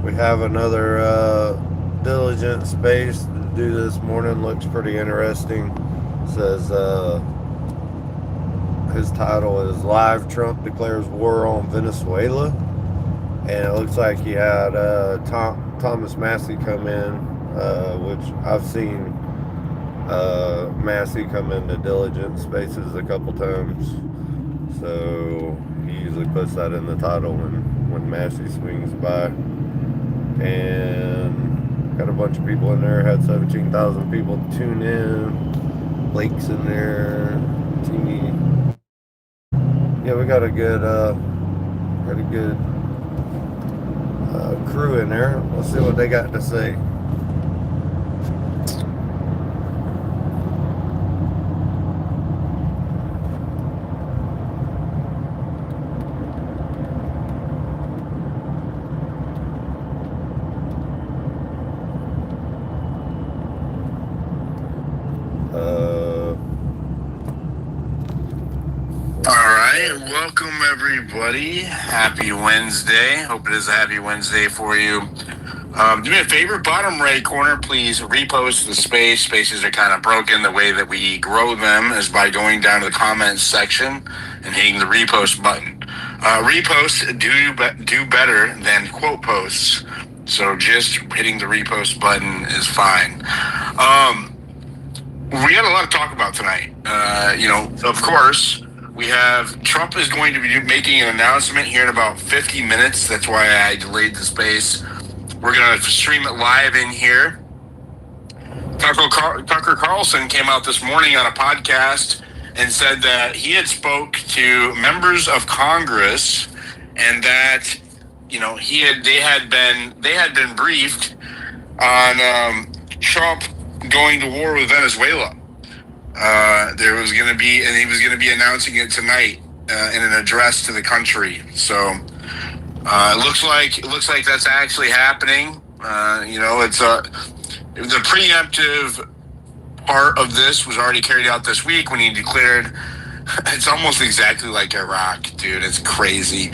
We have another diligent space to do this morning. Looks pretty interesting. Says his title is Live Trump Declares War on Venezuela. And it looks like he had Thomas Massie come in, which I've seen Massie come into diligent spaces a couple times. So he usually puts that in the title when Massie swings by. And got a bunch of people in there. Had 17,000 people tune in. Blake's in there. Teeny. Yeah, we got a good crew in there. Let's see what they got to say. Welcome everybody. Happy Wednesday. Hope it is a happy Wednesday for you. Do me a favor, bottom right corner, please repost the space. Spaces are kind of broken. The way that we grow them is by going down to the comments section and hitting the repost button. Reposts do better than quote posts. So just hitting the repost button is fine. We had a lot to talk about tonight. Of course, we have Trump is going to be making an announcement here in about 50 minutes. That's why I delayed the space. We're going to stream it live in here. Tucker Carlson came out this morning on a podcast and said that he had spoke to members of Congress and that they had been briefed on Trump going to war with Venezuela. He was going to be announcing it tonight in an address to the country. So it looks like that's actually happening. The preemptive part of this was already carried out this week when he declared. It's almost exactly like Iraq, dude. It's crazy.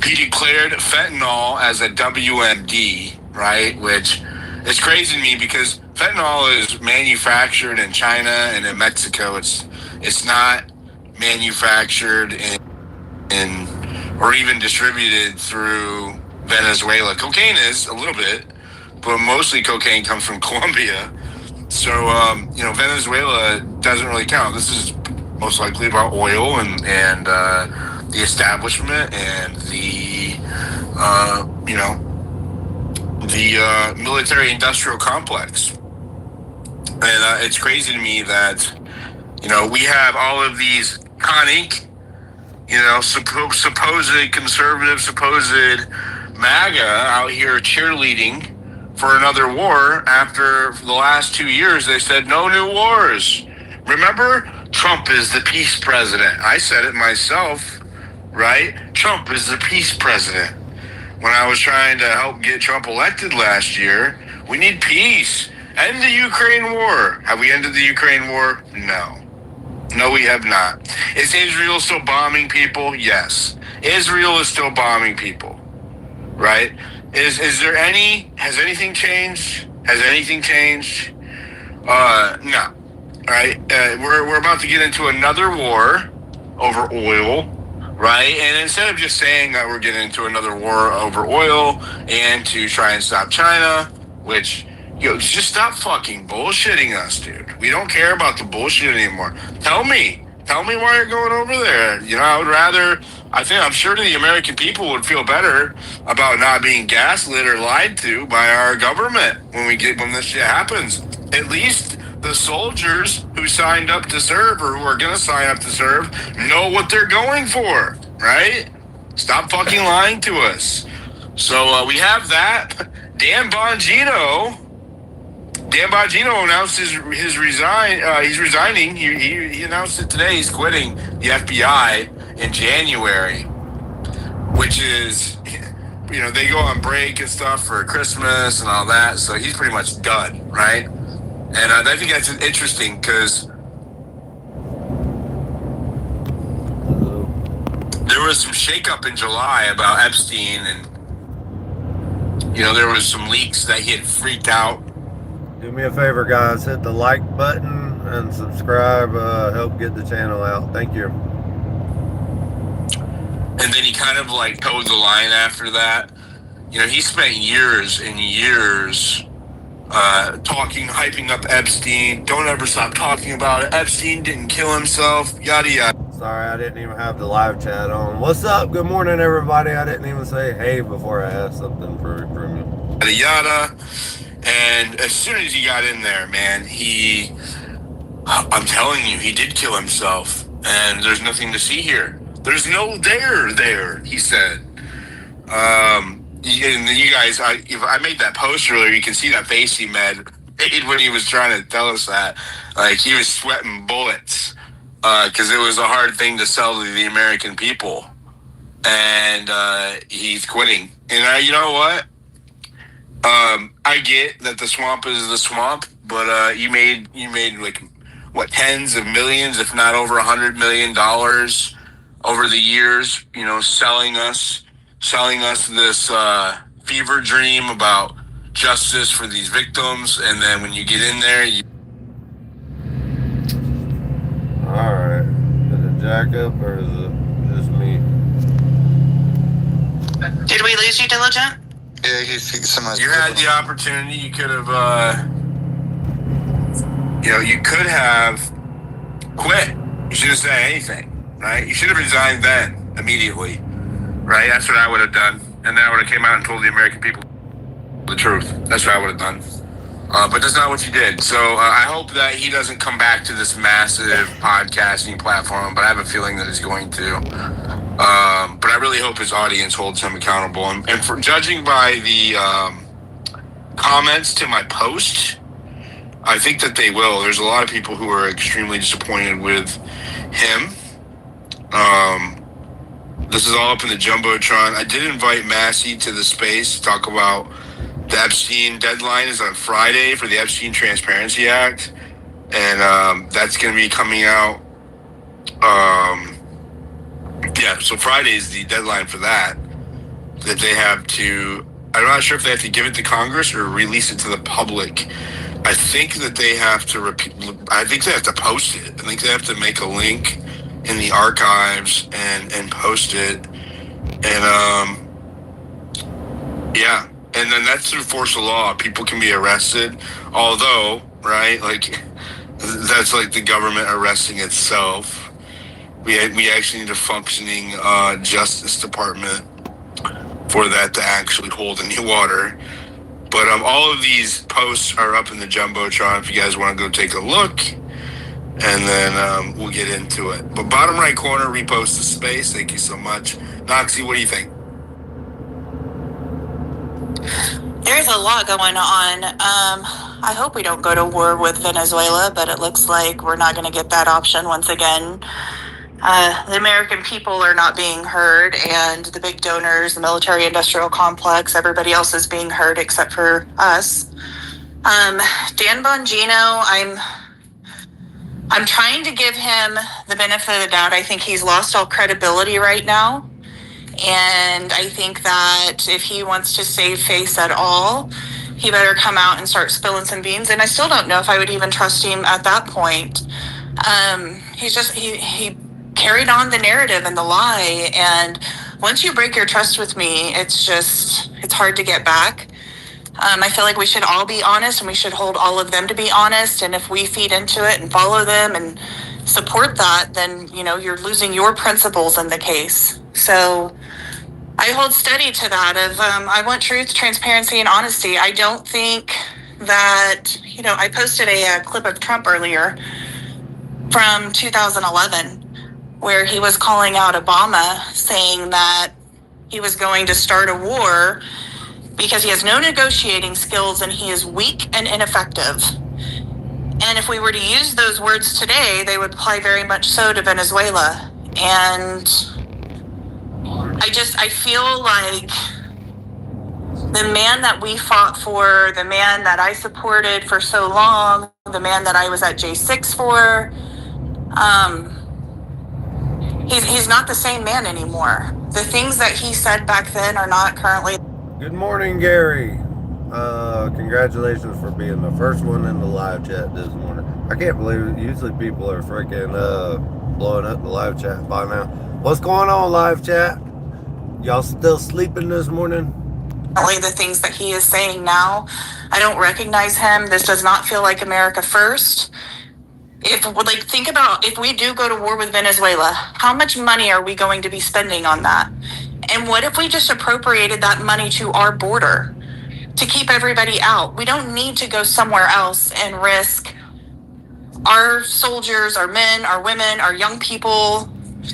He declared fentanyl as a WMD, right? Which is crazy to me because fentanyl is manufactured in China and in Mexico. It's not manufactured in or even distributed through Venezuela. Cocaine is a little bit, but mostly cocaine comes from Colombia. So Venezuela doesn't really count. This is most likely about oil and the establishment and the military-industrial complex. And it's crazy to me that, we have all of these Con Inc., supposed conservative, supposed MAGA out here cheerleading for another war after the last 2 years they said no new wars. Remember? Trump is the peace president. I said it myself, right? Trump is the peace president. When I was trying to help get Trump elected last year, we need peace. End the Ukraine war. Have we ended the Ukraine war? No. No, we have not. Is Israel still bombing people? Yes. Israel is still bombing people, right? Has anything changed? Has anything changed? No. Right? We're about to get into another war over oil, right? And instead of just saying that we're getting into another war over oil and to try and stop China, which, just stop fucking bullshitting us, dude. We don't care about the bullshit anymore. Tell me why you're going over there. I'm sure the American people would feel better about not being gaslit or lied to by our government when this shit happens. At least the soldiers who signed up to serve or who are going to sign up to serve know what they're going for, right? Stop fucking lying to us. So we have that. Dan Bongino announced his resign. He's resigning. He announced it today. He's quitting the FBI in January, which is, they go on break and stuff for Christmas and all that. So he's pretty much done, right? And I think that's interesting because there was some shakeup in July about Epstein and there was some leaks that he had freaked out. Do me a favor, guys. Hit the like button and subscribe. Help get the channel out. Thank you. And then he kind of like towed the line after that. He spent years and years hyping up Epstein. Don't ever stop talking about it. Epstein didn't kill himself. Yada yada. Sorry, I didn't even have the live chat on. What's up? Good morning, everybody. I didn't even say hey before I asked something from you. Yada yada. And as soon as he got in there, man, I'm telling you, he did kill himself. And there's nothing to see here. There's no there, he said. And you guys, I made that post earlier. You can see that face he made when he was trying to tell us that. Like, he was sweating bullets because it was a hard thing to sell to the American people. And he's quitting. And you know what? I get that the swamp is the swamp, but you made like what, tens of millions, if not over $100 million over the years, selling us this fever dream about justice for these victims, and then when you get in there, all right, is it jack up or is it just me? Did we lose you, Diligent? Yeah, you had the opportunity. You could have, you could have quit. You should have said anything, right? You should have resigned then, immediately, right? That's what I would have done, and then I would have came out and told the American people the truth. That's what I would have done. But that's not what you did. So I hope that he doesn't come back to this massive podcasting platform, but I have a feeling that he's going to. But I really hope his audience holds him accountable. And for judging by the comments to my post, I think that they will. There's a lot of people who are extremely disappointed with him. This is all up in the Jumbotron. I did invite Massie to the space to talk about the Epstein deadline is on Friday for the Epstein Transparency Act. And that's going to be coming out. So Friday is the deadline for that they have to, I'm not sure if they have to give it to Congress or release it to the public. I think that they have to I think they have to post it. I think they have to make a link in the archives and post it. And and then that's through force of law. People can be arrested, although, right, like that's like the government arresting itself. We actually need a functioning Justice Department for that to actually hold any water. But all of these posts are up in the Jumbotron if you guys want to go take a look. And then we'll get into it. But bottom right corner, repost the space. Thank you so much. Noxie, what do you think? There's a lot going on. I hope we don't go to war with Venezuela, but it looks like we're not going to get that option once again. The American people are not being heard, and the big donors, the military-industrial complex, everybody else is being heard except for us. Dan Bongino, I'm trying to give him the benefit of the doubt. I think he's lost all credibility right now, and I think that if he wants to save face at all, he better come out and start spilling some beans. And I still don't know if I would even trust him at that point. He carried on the narrative and the lie, and once you break your trust with me, it's hard to get back. I feel like we should all be honest, and we should hold all of them to be honest, and if we feed into it and follow them and support that, then you're losing your principles in the case. So I hold steady to that of I want truth, transparency, and honesty. I don't think that, I posted a clip of Trump earlier from 2011 where he was calling out Obama, saying that he was going to start a war because he has no negotiating skills and he is weak and ineffective. And if we were to use those words today, they would apply very much so to Venezuela. And I feel like the man that we fought for, the man that I supported for so long, the man that I was at J6 for, he's not the same man anymore. The things that he said back then are not currently Good morning, Gary. Congratulations for being the first one in the live chat this morning. I can't believe it. Usually people are freaking blowing up the live chat by now. What's going on, live chat? Y'all still sleeping this morning? The things that he is saying now, I don't recognize him. This does not feel like America first. Think about if we do go to war with Venezuela, how much money are we going to be spending on that? And what if we just appropriated that money to our border to keep everybody out? We don't need to go somewhere else and risk our soldiers, our men, our women, our young people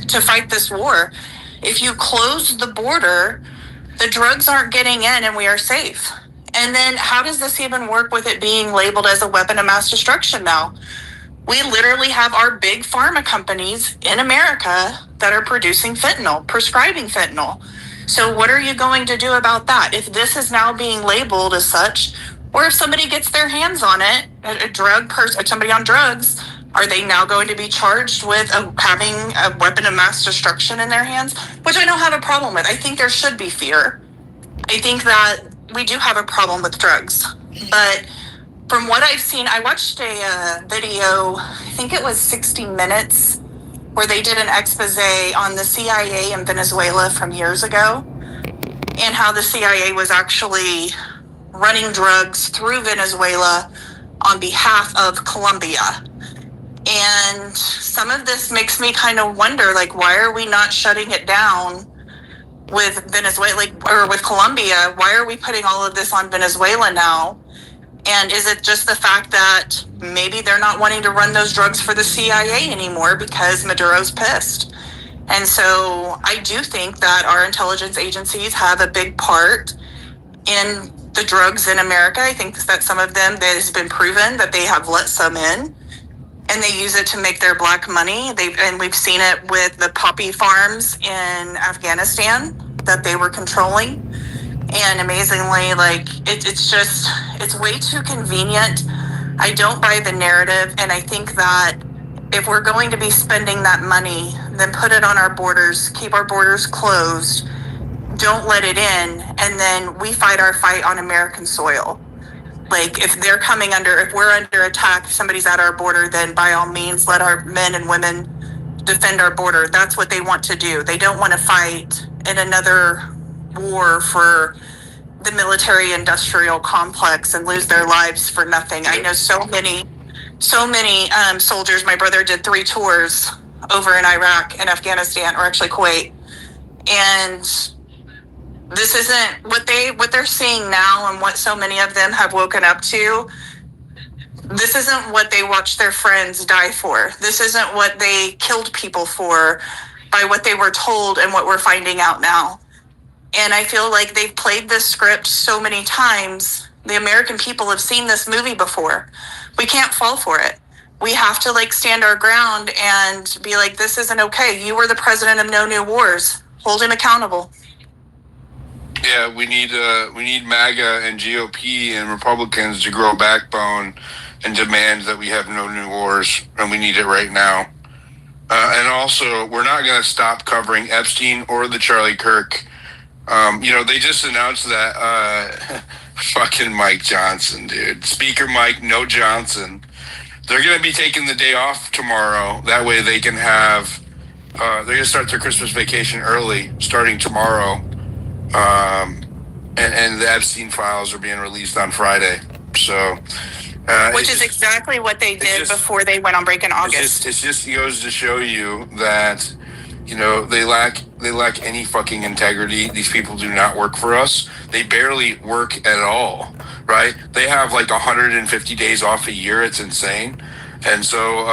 to fight this war. If you close the border, the drugs aren't getting in and we are safe. And then how does this even work with it being labeled as a weapon of mass destruction now? We literally have our big pharma companies in America that are producing fentanyl, prescribing fentanyl. So what are you going to do about that? If this is now being labeled as such, or if somebody gets their hands on it, somebody on drugs, are they now going to be charged with having a weapon of mass destruction in their hands? Which I don't have a problem with. I think there should be fear. I think that we do have a problem with drugs. But from what I've seen, I watched a video, I think it was 60 Minutes, where they did an expose on the CIA in Venezuela from years ago and how the CIA was actually running drugs through Venezuela on behalf of Colombia. And some of this makes me kind of wonder, why are we not shutting it down with Venezuela, or with Colombia? Why are we putting all of this on Venezuela now? And is it just the fact that maybe they're not wanting to run those drugs for the CIA anymore because Maduro's pissed? And so I do think that our intelligence agencies have a big part in the drugs in America. I think that some of them, that has been proven that they have let some in and they use it to make their black money. And we've seen it with the poppy farms in Afghanistan that they were controlling. And amazingly, it's way too convenient. I don't buy the narrative. And I think that if we're going to be spending that money, then put it on our borders, keep our borders closed, don't let it in, and then we fight our fight on American soil. If we're under attack, if somebody's at our border, then by all means, let our men and women defend our border. That's what they want to do. They don't want to fight in another war for the military industrial complex and lose their lives for nothing. I know so many soldiers. My brother did 3 tours over in Iraq and Afghanistan, or actually Kuwait. And this isn't what they're seeing now, and what so many of them have woken up to. This isn't what they watched their friends die for. This isn't what they killed people for by what they were told and what we're finding out now. And I feel like they've played this script so many times. The American people have seen this movie before. We can't fall for it. We have to stand our ground and be like, this isn't okay. You were the president of No New Wars. Hold him accountable. Yeah, we need MAGA and GOP and Republicans to grow a backbone and demand that we have no new wars, and we need it right now. And also, we're not going to stop covering Epstein or the Charlie Kirk. They just announced that fucking Mike Johnson, dude. Speaker Mike, no Johnson. They're going to be taking the day off tomorrow. That way they can have, they're going to start their Christmas vacation early, starting tomorrow. And the Epstein files are being released on Friday. So, which is exactly what they did before they went on break in August. It just goes to show you that, they lack any fucking integrity. These people do not work for us. They barely work at all, right? They have 150 days off a year. It's insane. And so,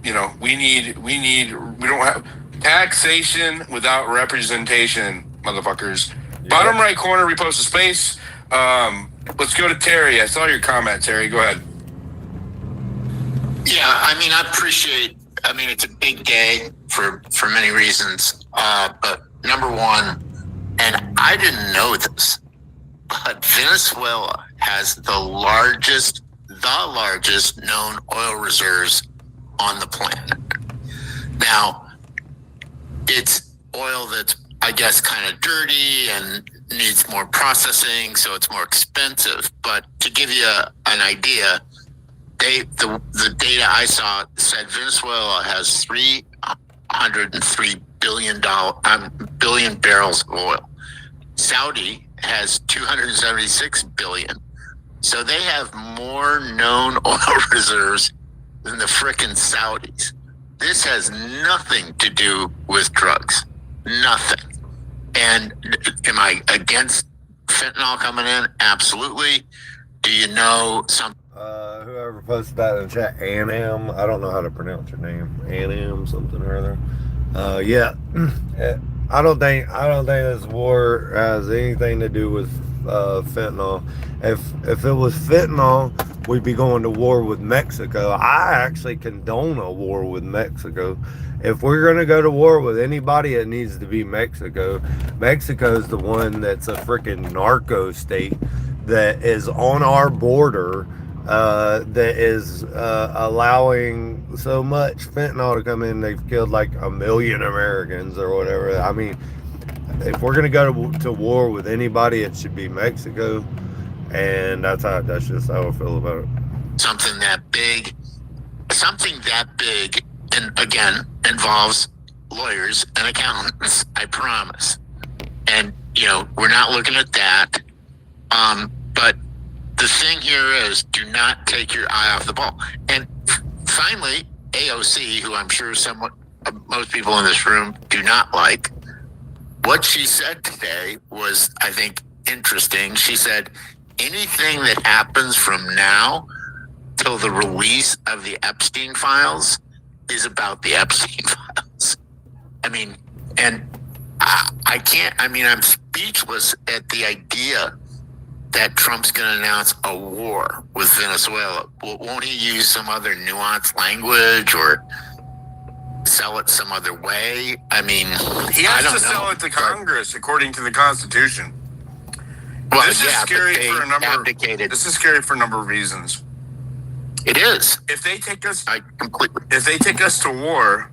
we don't have taxation without representation, motherfuckers. Yeah. Bottom right corner, repost a space. Let's go to Terry. I saw your comment, Terry. Go ahead. Yeah, I appreciate. It's a big day for many reasons. But number one, and I didn't know this, but Venezuela has the largest known oil reserves on the planet. Now, it's oil that's, I guess, kind of dirty and needs more processing, so it's more expensive. But to give you an idea, the data I saw said Venezuela has 303 billion barrels of oil. Saudi has 276 billion. So they have more known oil reserves than the frickin' Saudis. This has nothing to do with drugs. Nothing. And am I against fentanyl coming in? Absolutely. Do you know something? Whoever posted that in the chat, Anam, I don't know how to pronounce your name. Anam something or other. Yeah. I don't think this war has anything to do with fentanyl. If it was fentanyl, we'd be going to war with Mexico. I actually condone a war with Mexico. If we're going to go to war with anybody, it needs to be Mexico. Mexico's the one that's a freaking narco state that is on our border, that is allowing so much fentanyl to come in. They've killed like 1 million Americans or whatever. I mean, if we're going to go to war with anybody, it should be Mexico. And that's just how I feel about it. Something that big, and again, involves lawyers and accountants, I promise. And, we're not looking at that. But the thing here is, do not take your eye off the ball. And finally, AOC, who I'm sure most people in this room do not like, what she said today was, I think, interesting. She said, anything that happens from now till the release of the Epstein files is about the Epstein files. I mean, and I'm speechless at the idea that Trump's going to announce a war with Venezuela. Won't he use some other nuanced language or sell it some other way? I mean, he has to sell it to Congress according to the Constitution. Well, this is scary for a number of reasons. It is. If they take us to war,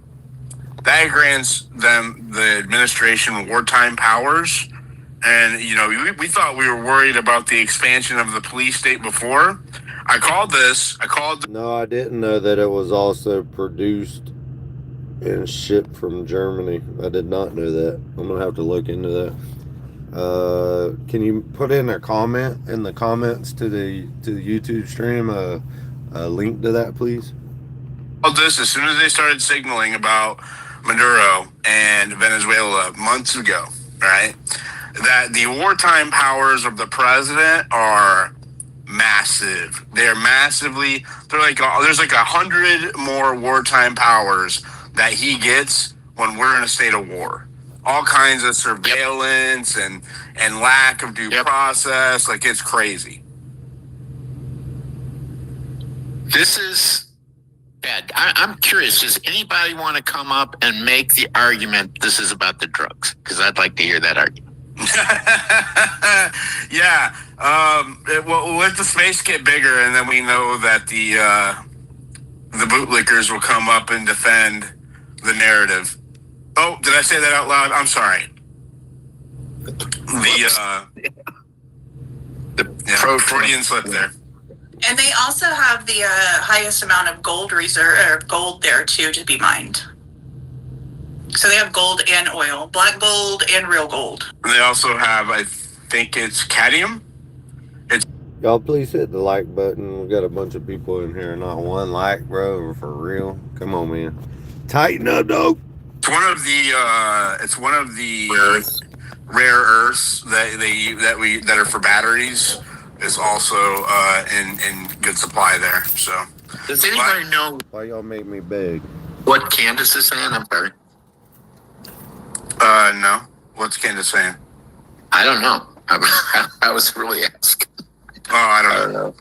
that grants them, the administration, wartime powers. And, we thought we were worried about the expansion of the police state before. No, I didn't know that it was also produced and shipped from Germany. I did not know that. I'm going to have to look into that. Can you put in a comment in the comments to the YouTube stream, a link to that, please? This as soon as they started signaling about Maduro and Venezuela months ago, right? That the wartime powers of the president are massive. They're like, there's like 100 more wartime powers that he gets when we're in a state of war. All kinds of surveillance and lack of due process. Like, it's crazy. This is bad. I'm curious, does anybody want to come up and make the argument this is about the drugs? Because I'd like to hear that argument. Yeah. Well, let the space get bigger, and then we know that the bootlickers will come up and defend the narrative. Oh, did I say that out loud? I'm sorry. The Freudian slip there. And they also have the highest amount of gold there too, to be mined. So they have gold and oil, black gold and real gold. And they also have, I think it's cadmium. Y'all please hit the like button. We got a bunch of people in here, not one like, bro, for real. Come on, man. Tighten up, dog. It's one of the rare earths that are for batteries. Is also in good supply there. So, does anybody know why y'all make me beg? What Candace is saying? I'm sorry. No. What's Candace saying? I don't know. I was really asking. Oh, I don't know.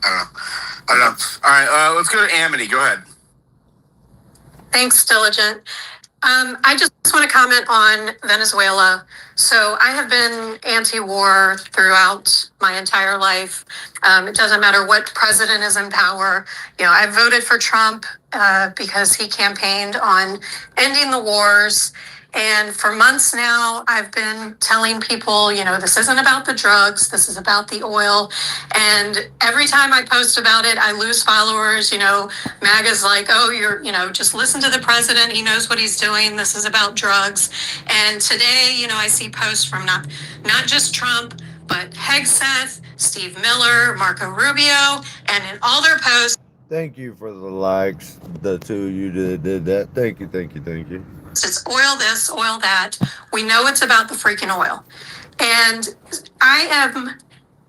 All right, let's go to Amity. Go ahead. Thanks, Diligent. I just want to comment on Venezuela. So I have been anti-war throughout my entire life. It doesn't matter what president is in power. I voted for Trump because he campaigned on ending the wars And for months now, I've been telling people, this isn't about the drugs, this is about the oil. And every time I post about it, I lose followers. MAGA's like, oh, just listen to the president. He knows what he's doing. This is about drugs. And today, I see posts from not just Trump, but Hegseth, Steve Miller, Marco Rubio, and in all their posts. Thank you for the likes, the two you did that. Thank you. It's oil this, oil that. We know it's about the freaking oil. And I am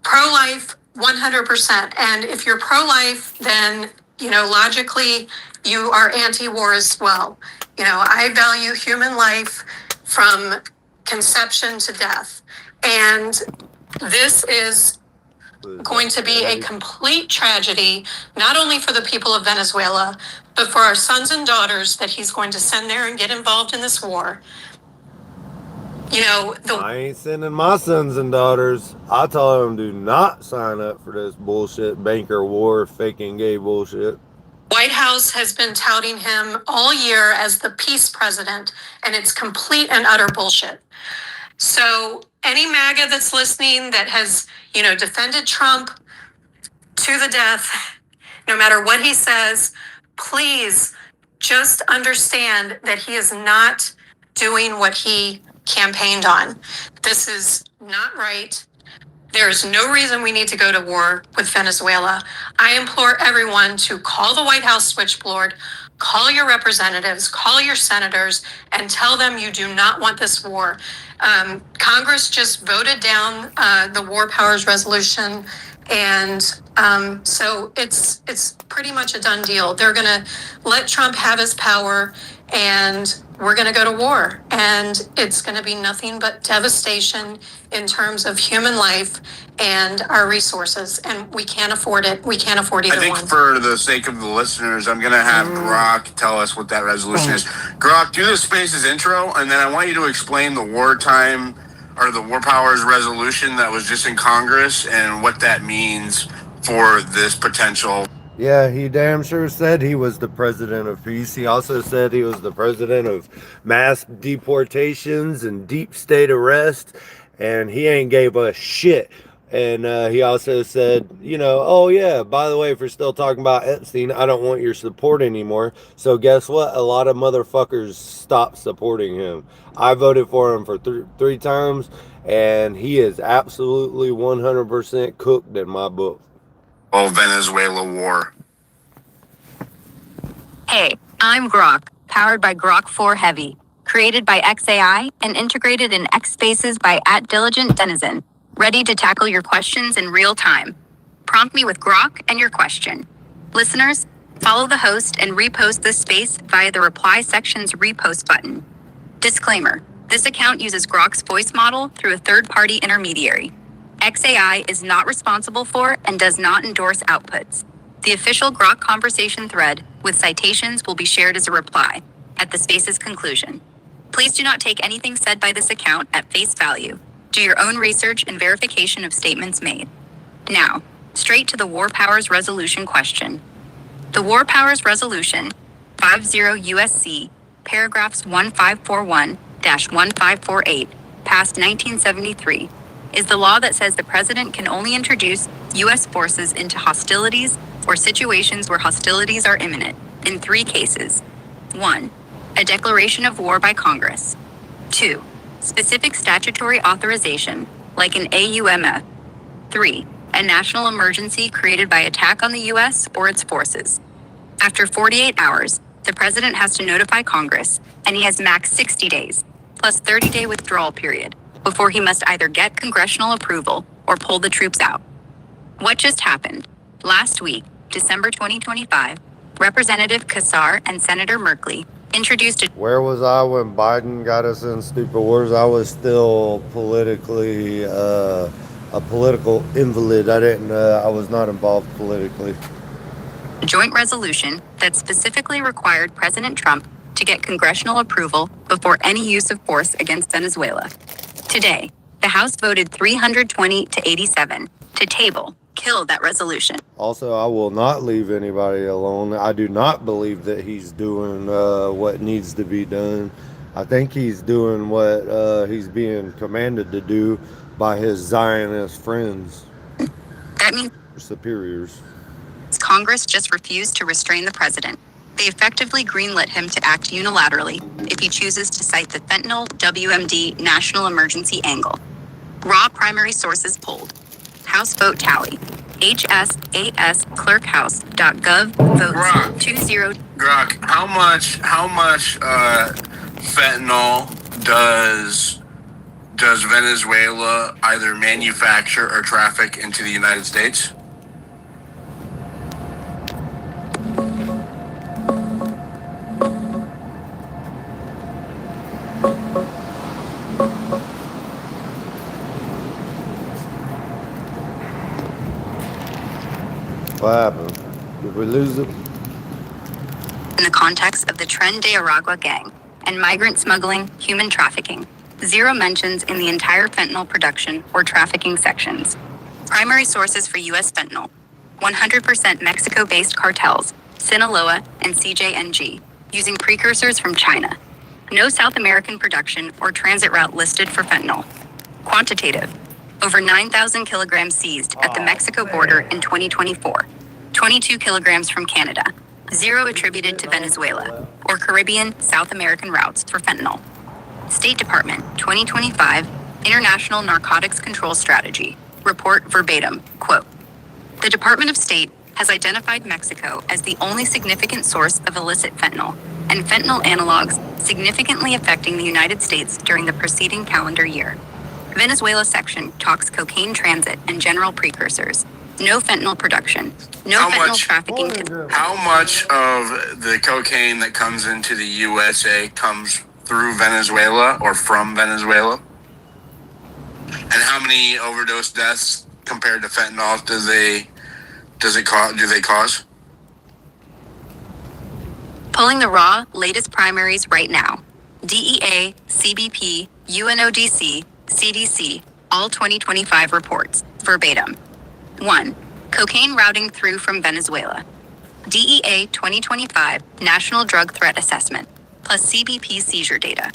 pro-life 100%. And if you're pro-life, then, logically, you are anti-war as well. I value human life from conception to death. And this is going to be a complete tragedy, not only for the people of Venezuela, but for our sons and daughters that he's going to send there and get involved in this war. I ain't sending my sons and daughters. I told them do not sign up for this bullshit banker war, faking gay bullshit. White House has been touting him all year as the peace president, and it's complete and utter bullshit. So any MAGA that's listening that has, defended Trump to the death, no matter what he says, please just understand that he is not doing what he campaigned on. This is not right. There's no reason we need to go to war with Venezuela. I implore everyone to call the White House switchboard, call your representatives, call your senators, and tell them you do not want this war. Congress just voted down the War Powers Resolution, and so it's pretty much a done deal. They're going to let Trump have his power, and we're going to go to war. And it's going to be nothing but devastation in terms of human life and our resources. And we can't afford it. We can't afford either one. I think for the sake of the listeners, I'm going to have Grok tell us what that resolution is. Grok, do the Spaces intro, and then I want you to explain the wartime or the War Powers Resolution that was just in Congress and what that means for this potential. Yeah, he damn sure said he was the president of peace. He also said he was the president of mass deportations and deep state arrest, and he ain't gave a shit. And he also said, oh yeah, by the way, if you're still talking about Epstein, I don't want your support anymore. So guess what? A lot of motherfuckers stopped supporting him. I voted for him for three times, and he is absolutely 100% cooked in my book. Oh, Venezuela war. Hey, I'm Grok, powered by Grok 4 Heavy, created by XAI and integrated in X Spaces by @DiligentDenizen, ready to tackle your questions in real time. Prompt me with Grok and your question. Listeners, follow the host and repost this space via the reply section's repost button. Disclaimer, this account uses Grok's voice model through a third-party intermediary. XAI is not responsible for and does not endorse outputs. The official Grok conversation thread with citations will be shared as a reply at the space's conclusion. Please do not take anything said by this account at face value. Do your own research and verification of statements made. Now, straight to the War Powers Resolution question. The War Powers Resolution, 50 USC, paragraphs 1541-1548, passed 1973, is the law that says the president can only introduce U.S. forces into hostilities or situations where hostilities are imminent in three cases. 1. A declaration of war by Congress. 2. Specific statutory authorization, like an AUMF. 3. A national emergency created by attack on the U.S. or its forces. After 48 hours, the president has to notify Congress, and he has max 60 days, plus 30-day withdrawal period, before he must either get congressional approval or pull the troops out. What just happened? Last week, December 2025, Representative Kassar and Senator Merkley introduced a... Where was I when Biden got us in stupid wars? I was still politically a political invalid. I was not involved politically. joint resolution that specifically required President Trump to get congressional approval before any use of force against Venezuela. Today, the House voted 320 to 87 to kill that resolution. Also, I will not leave anybody alone. I do not believe that he's doing what needs to be done. I think he's doing what he's being commanded to do by his Zionist friends, That means superiors. Congress just refused to restrain the president. They effectively greenlit him to act unilaterally if he chooses to cite the fentanyl WMD national emergency angle. Raw primary sources polled. House vote tally. HSAS clerkhouse.gov votes 20. Grok, how much fentanyl does Venezuela either manufacture or traffic into the United States? What happened? Did we lose it? In the context of the Tren de Aragua gang and migrant smuggling, human trafficking. Zero mentions in the entire fentanyl production or trafficking sections. Primary sources for U.S. fentanyl. 100% Mexico-based cartels, Sinaloa and CJNG, using precursors from China. No South American production or transit route listed for fentanyl. Quantitative. Over 9,000 kilograms seized at the Mexico border in 2024. 22 kilograms from Canada. Zero attributed to Venezuela or Caribbean, South American routes for fentanyl. State Department, 2025, International Narcotics Control Strategy. Report verbatim, quote, "The Department of State has identified Mexico as the only significant source of illicit fentanyl and fentanyl analogs significantly affecting the United States during the preceding calendar year. Venezuela section talks cocaine transit and general precursors. No fentanyl production. No How fentanyl much- trafficking. How much of the cocaine that comes into the USA comes through Venezuela or from Venezuela? And how many overdose deaths compared to fentanyl do they cause? Pulling the raw, latest primaries right now. DEA, CBP, UNODC, CDC, all 2025 reports, verbatim. 1. Cocaine routing through from Venezuela. DEA 2025 National Drug Threat Assessment, plus CBP seizure data.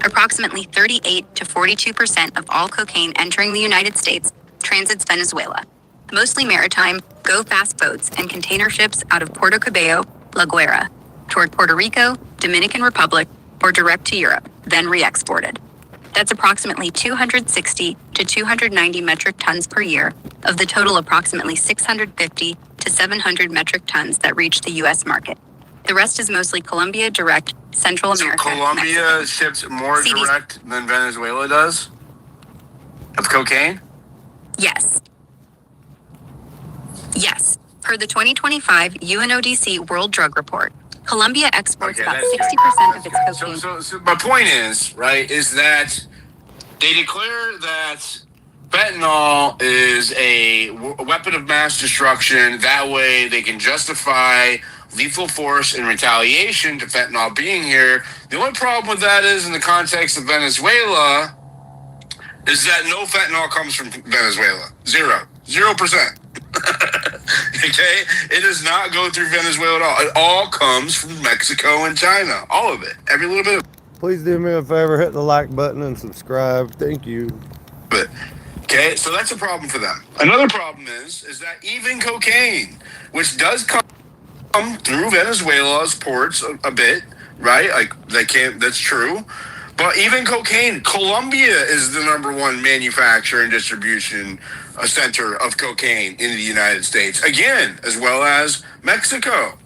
Approximately 38 to 42% of all cocaine entering the United States transits Venezuela. Mostly maritime, go-fast boats and container ships out of Puerto Cabello, La Guaira, toward Puerto Rico, Dominican Republic, or direct to Europe, then re-exported. That's approximately 260 to 290 metric tons per year of the total approximately 650 to 700 metric tons that reach the U.S. market. The rest is mostly Colombia direct, Central America, Colombia Mexico. ships more CDC. direct than Venezuela does of cocaine? Yes. Yes. Per the 2025 UNODC World Drug Report, Colombia exports about that's good. 60% of its cocaine. So my point is, right, is that they declare that fentanyl is a weapon of mass destruction. That way they can justify lethal force in retaliation to fentanyl being here. The only problem with that is, in the context of Venezuela, is that no fentanyl comes from Venezuela. 0%. Okay? It does not go through Venezuela at all. It all comes from Mexico and China. All of it. Every little bit of Please do me a favor, hit the like button and subscribe. Thank you. it. Okay? So that's a problem for them. Another problem is that even cocaine, which does come through Venezuela's ports a bit, right? Like that's true. But even cocaine, Colombia is the #1 manufacturer and distribution center of cocaine in the United States, again, as well as Mexico,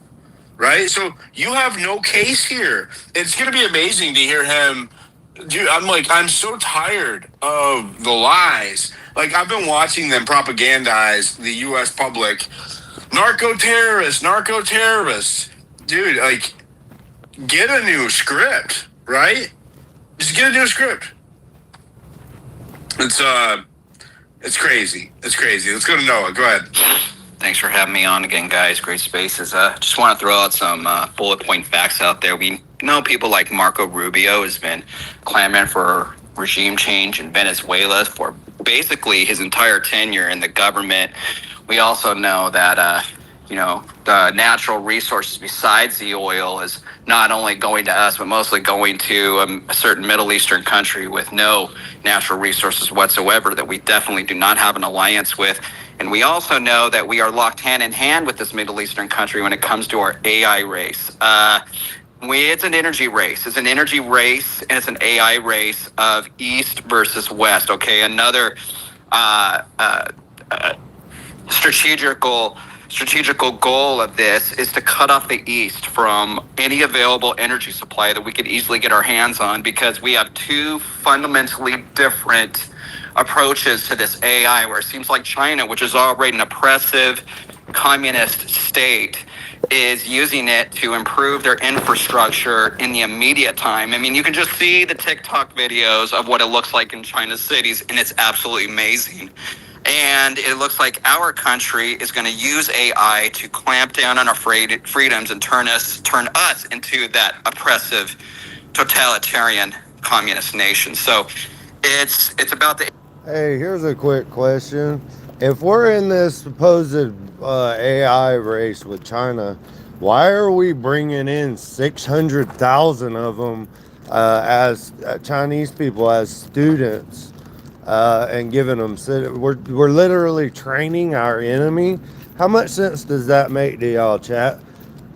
right? So you have no case here. It's going to be amazing to hear him. Dude, I'm so tired of the lies. Like, I've been watching them propagandize the U.S. public. Narco-terrorists. Dude, like, get a new script, right? Just get a new script. It's crazy. It's crazy. Let's go to Noah. Go ahead. Thanks for having me on again, guys. Great spaces. Just want to throw out some bullet point facts out there. We know people like Marco Rubio has been clamoring for regime change in Venezuela for basically his entire tenure in the government. We also know that, natural resources besides the oil is not only going to us, but mostly going to a certain Middle Eastern country with no natural resources whatsoever that we definitely do not have an alliance with. And we also know that we are locked hand in hand with this Middle Eastern country when it comes to our AI race. It's an energy race. It's an energy race, and it's an AI race of East versus West. Okay, another strategical goal of this is to cut off the East from any available energy supply that we could easily get our hands on, because we have two fundamentally different approaches to this AI, where it seems like China, which is already an oppressive communist state, is using it to improve their infrastructure in the immediate time. I mean, you can just see the TikTok videos of what it looks like in China's cities, and it's absolutely amazing. And it looks like our country is going to use AI to clamp down on our freedoms and turn us into that oppressive, totalitarian communist nation. So it's about the... Hey, here's a quick question. If we're in this supposed AI race with China, why are we bringing in 600,000 of them as Chinese people, as students, and giving them... We're literally training our enemy? How much sense does that make to y'all, chat?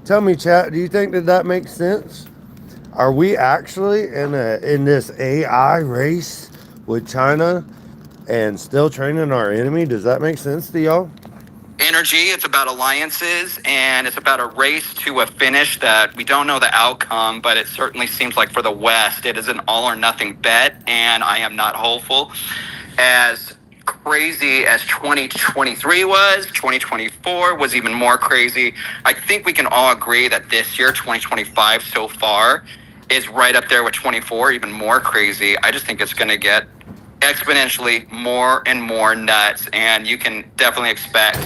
Tell me, chat, do you think that makes sense? Are we actually in this AI race with China and still training our enemy? Does that make sense to y'all? Energy, it's about alliances, and it's about a race to a finish that we don't know the outcome, but it certainly seems like for the West, it is an all or nothing bet, and I am not hopeful. As crazy as 2023 was, 2024 was even more crazy. I think we can all agree that this year, 2025 so far, is right up there with 24, even more crazy. I just think it's going to get exponentially more and more nuts, and you can definitely expect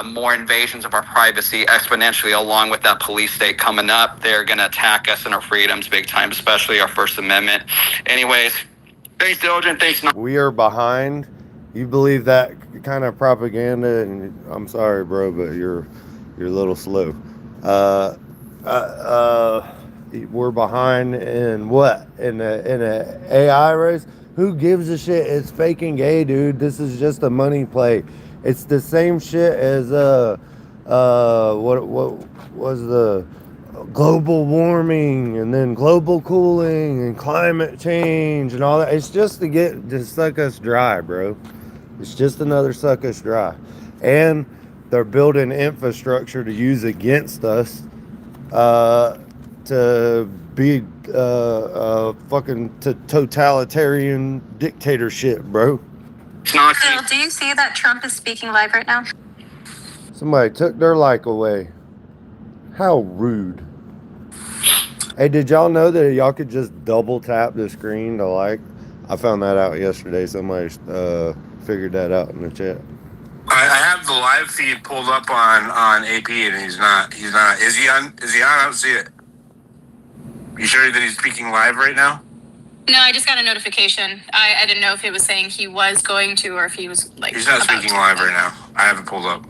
more invasions of our privacy exponentially, along with that police state coming up. They're going to attack us and our freedoms big time, especially our First Amendment. Anyways, thanks, Diligent. Thanks. We are behind. You believe that kind of propaganda? And I'm sorry, bro, but you're a little slow. We're behind in what? In a AI race? Who gives a shit? It's fake and gay, dude. This is just a money play. It's the same shit as what was the global warming, and then global cooling and climate change and all that. It's just to suck us dry, bro. It's just another suck us dry. And they're building infrastructure to use against us to be fucking totalitarian dictatorship, bro. Phil, do you see that Trump is speaking live right now? Somebody took their like away. How rude. Hey, did y'all know that y'all could just double tap the screen to like? I found that out yesterday. Somebody figured that out in the chat. I have the live feed pulled up on AP, and he's not. Is he on? I don't see it. You sure that he's speaking live right now? No, I just got a notification. I didn't know if it was saying he was going to, or if he was like... He's not speaking live right now. I have it pulled up.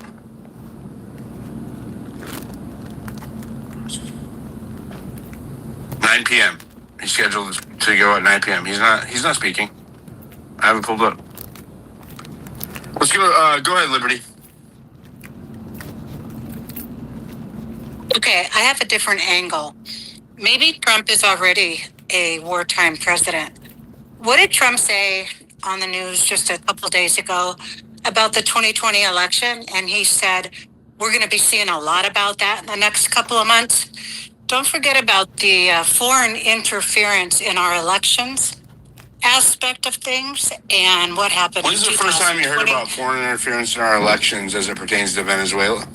$9 p.m. He's scheduled to go at 9 p.m. He's not speaking. I have it pulled up. Let's go. Go ahead, Liberty. Okay, I have a different angle. Maybe Trump is already a wartime president. What did Trump say on the news just a couple days ago about the 2020 election? And he said, we're going to be seeing a lot about that in the next couple of months. Don't forget about the foreign interference in our elections aspect of things and what happened. When's the first time you heard about foreign interference in our elections as it pertains to Venezuela?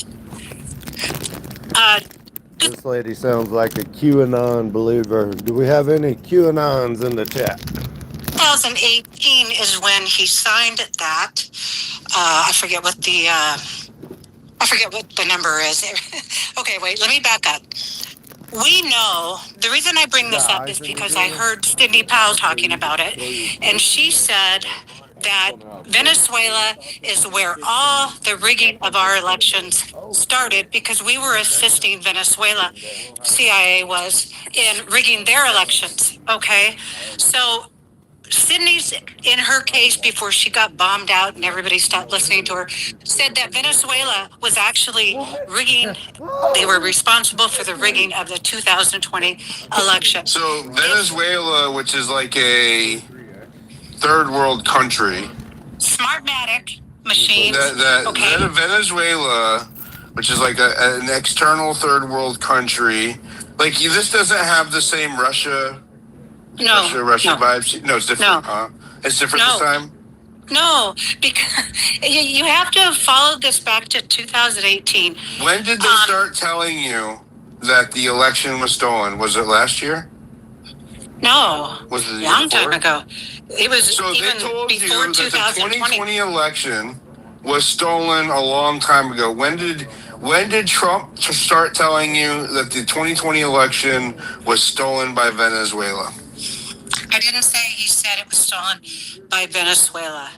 This lady sounds like a QAnon believer. Do we have any QAnons in the chat? 2018 is when he signed that. I forget what the number is. Okay, wait, let me back up. We know, the reason I bring this up is because I heard Sidney Powell talking about it, and she said that Venezuela is where all the rigging of our elections started because we were assisting Venezuela, CIA was, in rigging their elections. Okay. So Sydney's, in her case, before she got bombed out and everybody stopped listening to her, said that Venezuela was actually rigging. They were responsible for the rigging of the 2020 election. So Venezuela, which is like a third world country, Smartmatic machines. Venezuela, which is like an external third world country, like this doesn't have the same Russia vibes. No, it's different. No. It's different this time. No, because you have to follow this back to 2018. When did they start telling you that the election was stolen? Was it last year? No, was it a long time ago. It was so even they told before you 2020. that the 2020 election was stolen a long time ago. When did Trump start telling you that the 2020 election was stolen by Venezuela? I didn't say he said it was stolen by Venezuela.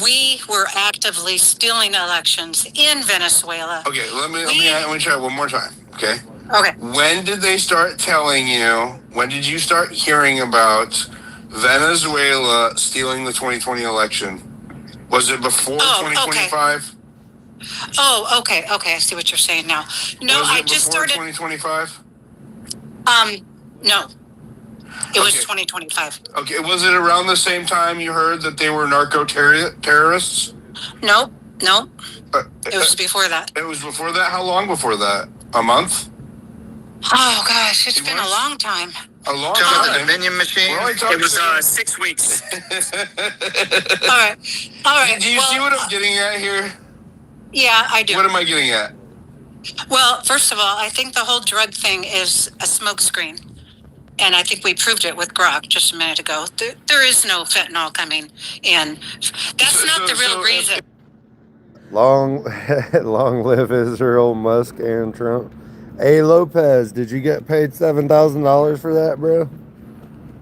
We were actively stealing elections in Venezuela. Okay, let me try one more time. Okay. Okay. When did they start telling you? When did you start hearing about Venezuela stealing the 2020 election? Was it before 2025? Okay. Oh, okay. Okay, I see what you're saying now. No, I just started 2025. No. It was 2025. Okay, was it around the same time you heard that they were terrorists? Nope. It was before that. It was before that? How long before that? A month? Oh, gosh, it's been a long time. A long time. The Dominion machine? It was 6 weeks. All right. Do you see what I'm getting at here? Yeah, I do. What am I getting at? Well, first of all, I think the whole drug thing is a smokescreen. And I think we proved it with Grok just a minute ago. There is no fentanyl coming in. That's not the real reason. Long live Israel, Musk, and Trump. Hey, Lopez, did you get paid $7,000 for that, bro?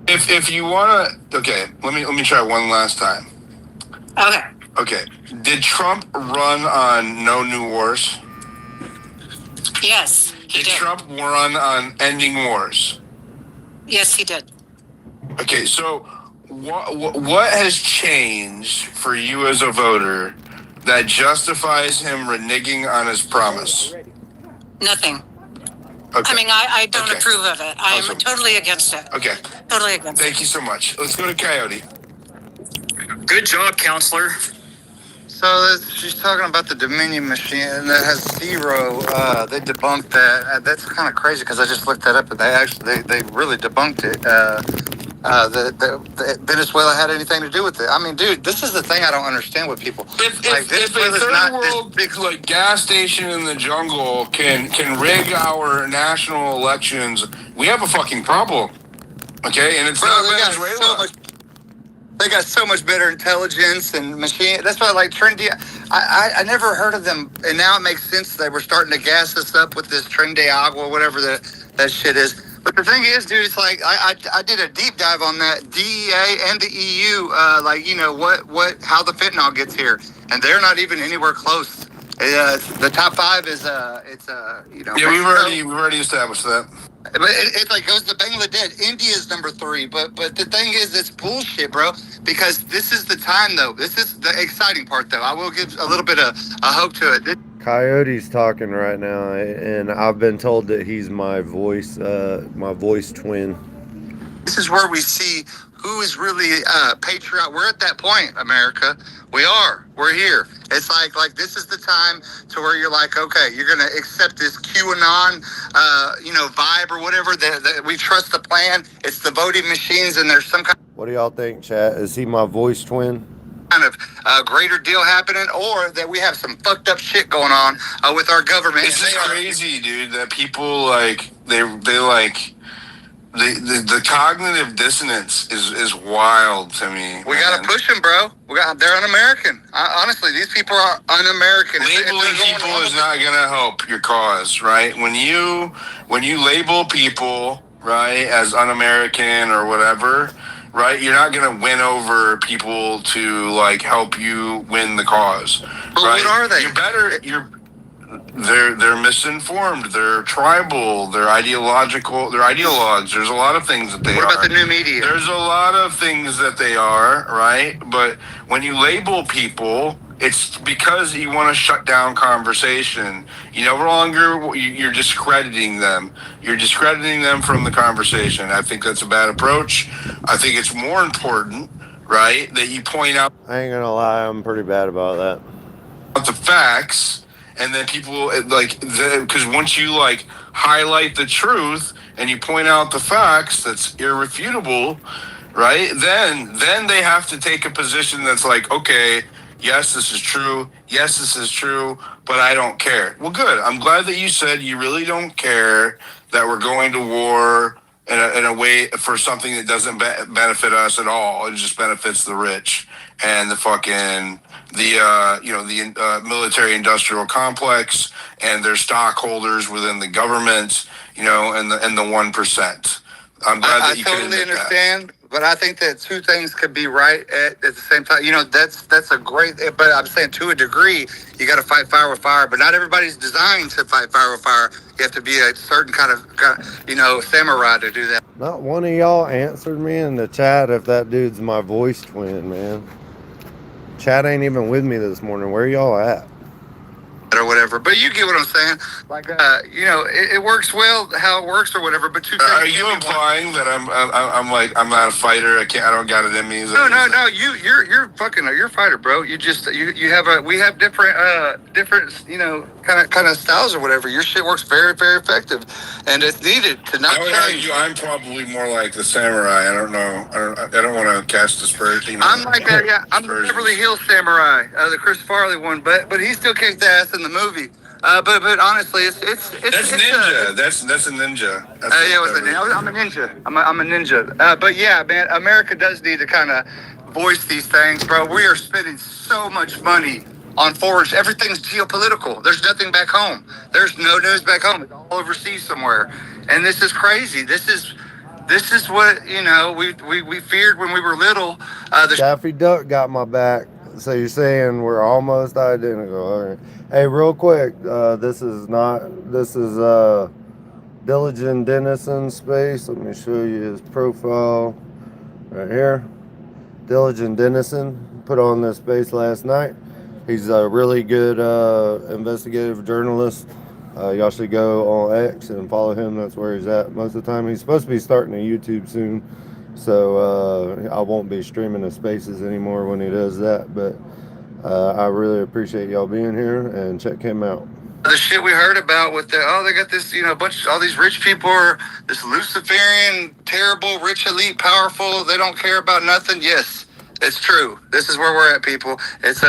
If you wanna, okay, let me try one last time. Okay. Did Trump run on no new wars? Yes, he did. Did Trump run on ending wars? Yes, he did. Okay, so what has changed for you as a voter that justifies him reneging on his promise? Nothing. Okay. I mean, I don't approve of it. I'm totally against it. Okay. Totally against it. Thank you so much. Let's go to Coyote. Good job, counselor. So she's talking about the Dominion machine that has zero. They debunked that. That's kind of crazy because I just looked that up and they really debunked it. The Venezuela had anything to do with it? I mean, dude, this is the thing I don't understand with people. If a third world like gas station in the jungle can rig our national elections, we have a fucking problem. Okay, and it's not Venezuela. They got so much better intelligence and machine. That's why, like, Trinity, I never heard of them. And now it makes sense they were starting to gas us up with this Tren de Agua, whatever that shit is. But the thing is, dude, it's like, I did a deep dive on that DEA and the EU, how the fentanyl gets here. And they're not even anywhere close. The top five is, Yeah, we've already established that. But it like goes to Bangladesh. India's number 3. But the thing is, it's bullshit, bro. Because this is the time, though. This is the exciting part, though. I will give a little bit of a hope to it. Coyote's talking right now, and I've been told that he's my voice twin. This is where we see who is really patriot. We're at that point, America. We are. We're here. It's like this is the time to where you're like, okay, you're gonna accept this QAnon, vibe or whatever. That we trust the plan. It's the voting machines, and there's some kind. What do y'all think, chat? Is he my voice twin? Kind of greater deal happening, or that we have some fucked up shit going on with our government. It's just crazy, dude. That people like they like. The cognitive dissonance is wild to me. We gotta push them, bro. They're un-American. Honestly, these people are un-American. Labeling people is not gonna help your cause, right? When you label people, right, as un-American or whatever, right? You're not going to win over people to like help you win the cause. But right? what are they? They're misinformed. They're tribal. They're ideological. They're ideologues. There's a lot of things that they are. What about the new media? There's a lot of things that they are, right? But when you label people, it's because you want to shut down conversation. You no longer, you're discrediting them. You're discrediting them from the conversation. I think that's a bad approach. I think it's more important, right, that you point out. I ain't gonna lie, I'm pretty bad about that. The facts, and then people like, because once you like highlight the truth and you point out the facts that's irrefutable, right, then they have to take a position that's like, okay, yes, this is true, yes, this is true, but I don't care. Well, good. I'm glad that you said you really don't care that we're going to war in a way for something that doesn't benefit us at all. It just benefits the rich and the fucking the military industrial complex and their stockholders within the government, and the 1%. I'm glad that you totally understand, but I think that two things could be right at the same time. That's a great, but I'm saying to a degree, you got to fight fire with fire, but not everybody's designed to fight fire with fire. You have to be a certain kind of samurai to do that. Not one of y'all answered me in the chat if that dude's my voice twin, man. Chat ain't even with me this morning. Where y'all at? Or whatever, but you get what I'm saying. Like, it works well how it works or whatever. But are you implying that I'm not a fighter? I don't got it in me. No. You're a fighter, bro. You we have different kind of styles or whatever. Your shit works very, very effective, and it's needed to not change. I'm probably more like the samurai. I don't know. I don't want to cast aspersion. I'm like that. Yeah, I'm the Beverly Hills Samurai, the Chris Farley one, but he still kicked ass in the movie. But honestly, it's that's ninja. That's a ninja. I'm a ninja. I'm a ninja. But yeah, man, America does need to kind of voice these things, bro. We are spending so much money on foreign. Everything's geopolitical. There's nothing back home. There's no news back home. It's all overseas somewhere, and this is crazy. This is what we feared when we were little. Daffy Duck got my back. So you're saying we're almost identical. All right. Hey, real quick, this is Diligent Denison space. Let me show you his profile right here. Diligent Denison put on this space last night. He's a really good investigative journalist. Y'all should go on X and follow him. That's where he's at most of the time. He's supposed to be starting a YouTube soon. So I won't be streaming the spaces anymore when he does that, but I really appreciate y'all being here, and check him out. The shit we heard about with they got this, all these rich people are this Luciferian, terrible, rich elite, powerful. They don't care about nothing. Yes, it's true. This is where we're at, people. It's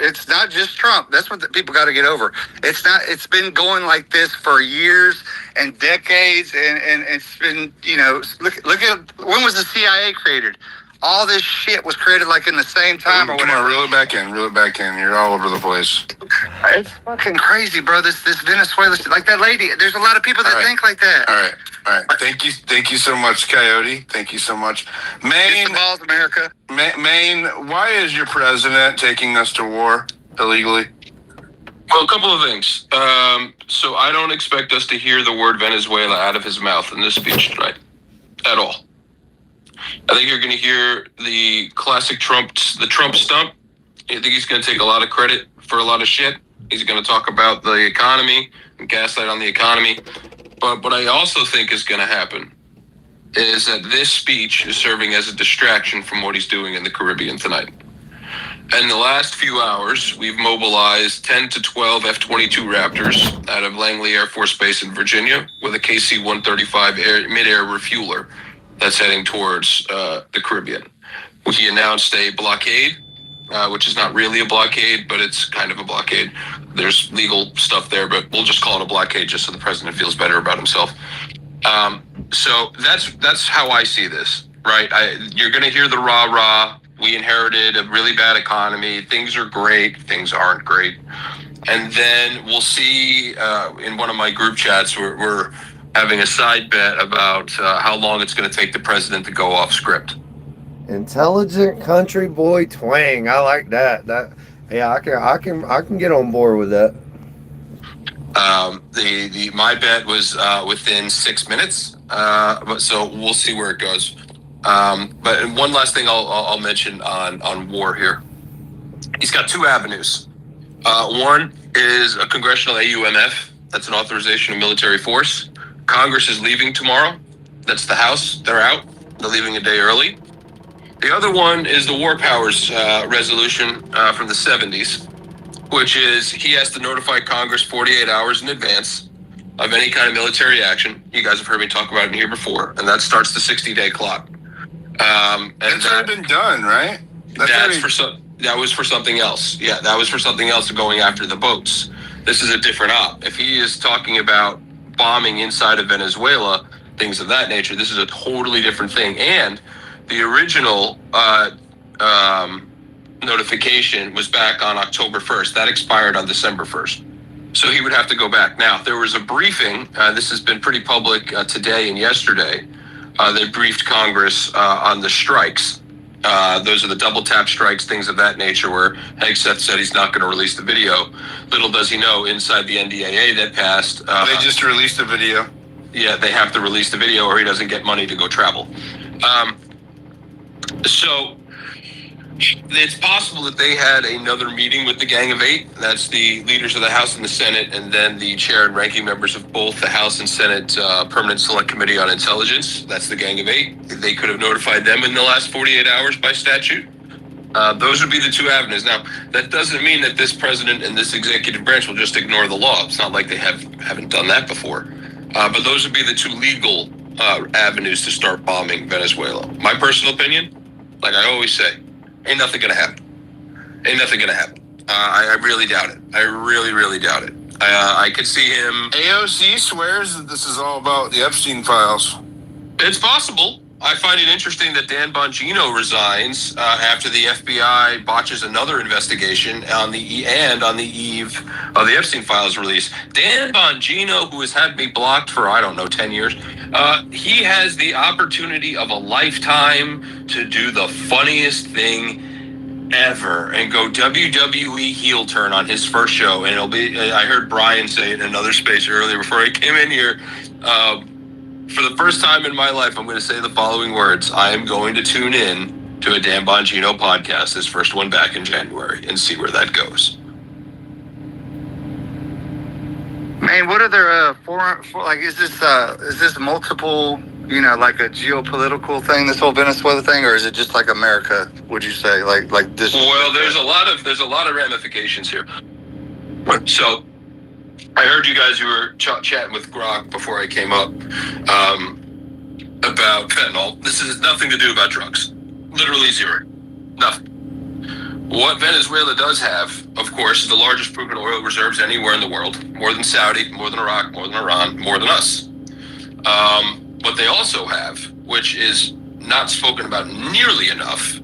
it's not just Trump. That's what the people got to get over. It's not. It's been going like this for years and decades, and it's been, look at when was the CIA created? All this shit was created like in the same time or whatever. Come on, reel it back in. You're all over the place. It's fucking crazy, bro. This Venezuela, like that lady. There's a lot of people that think like that. All right. Thank you so much, Coyote. Thank you so much, Maine. Get the balls, America. Maine, why is your president taking us to war illegally? Well, a couple of things. So I don't expect us to hear the word Venezuela out of his mouth in this speech tonight, at all. I think you're going to hear the classic Trump stump. I think he's going to take a lot of credit for a lot of shit. He's going to talk about the economy and gaslight on the economy. But what I also think is going to happen is that this speech is serving as a distraction from what he's doing in the Caribbean tonight. In the last few hours, we've mobilized 10 to 12 F-22 Raptors out of Langley Air Force Base in Virginia with a KC-135 mid-air refueler that's heading towards the Caribbean. He announced a blockade, which is not really a blockade, but it's kind of a blockade. There's legal stuff there, but we'll just call it a blockade just so the president feels better about himself. So that's how I see this, right? You're going to hear the rah-rah. We inherited a really bad economy. Things are great. Things aren't great. And then we'll see in one of my group chats, we're having a side bet about how long it's going to take the president to go off script. Intelligent country boy twang. I like that. Yeah, I can get on board with that. My bet was within 6 minutes. So we'll see where it goes. But one last thing I'll mention on war here. He's got two avenues. One is a congressional AUMF. That's an authorization of military force. Congress is leaving tomorrow. That's the House. They're out. They're leaving a day early. The other one is the War Powers resolution from the 70s, which is he has to notify Congress 48 hours in advance of any kind of military action. You guys have heard me talk about it in here before, and that starts the 60-day clock. And it's already been done, right? That was for something else. Yeah, that was for something else going after the boats. This is a different op. If he is talking about bombing inside of Venezuela, things of that nature, this is a totally different thing. And the original notification was back on October 1st. That expired on December 1st. So he would have to go back. Now, there was a briefing. This has been pretty public today and yesterday. They briefed Congress on the strikes. Those are the double tap strikes, things of that nature, where Hegseth said he's not going to release the video. Little does he know, inside the NDAA that passed. They just released the video. Yeah, they have to release the video or he doesn't get money to go travel. So it's possible that they had another meeting with the Gang of Eight. That's the leaders of the House and the Senate, and then the chair and ranking members of both the House and Senate Permanent Select Committee on Intelligence. That's the Gang of Eight. They could have notified them in the last 48 hours by statute. Those would be the two avenues. Now, that doesn't mean that this president and this executive branch will just ignore the law. It's not like they haven't done that before. But those would be the two legal avenues to start bombing Venezuela. My personal opinion, like I always say, ain't nothing gonna happen. Ain't nothing gonna happen. I really doubt it. I really, really doubt it. I could see him. AOC swears that this is all about the Epstein files. It's possible. I find it interesting that Dan Bongino resigns after the FBI botches another investigation on the eve of the Epstein files release. Dan Bongino, who has had me blocked for, 10 years, he has the opportunity of a lifetime to do the funniest thing ever and go WWE heel turn on his first show. And it'll be, I heard Brian say it in another space earlier before I came in here, for the first time in my life, I'm going to say the following words. I am going to tune in to a Dan Bongino podcast, his first one back in January, and see where that goes. Man, what are their is this multiple, like a geopolitical thing, this whole Venezuela thing, or is it just like America, would you say? Like this? Well, there's a lot of ramifications here. So I heard you guys who were chatting with Grok before I came up about fentanyl. This has nothing to do about drugs. Literally zero. Nothing. What Venezuela does have, of course, is the largest proven oil reserves anywhere in the world. More than Saudi, more than Iraq, more than Iran, more than us. What they also have, which is not spoken about nearly enough,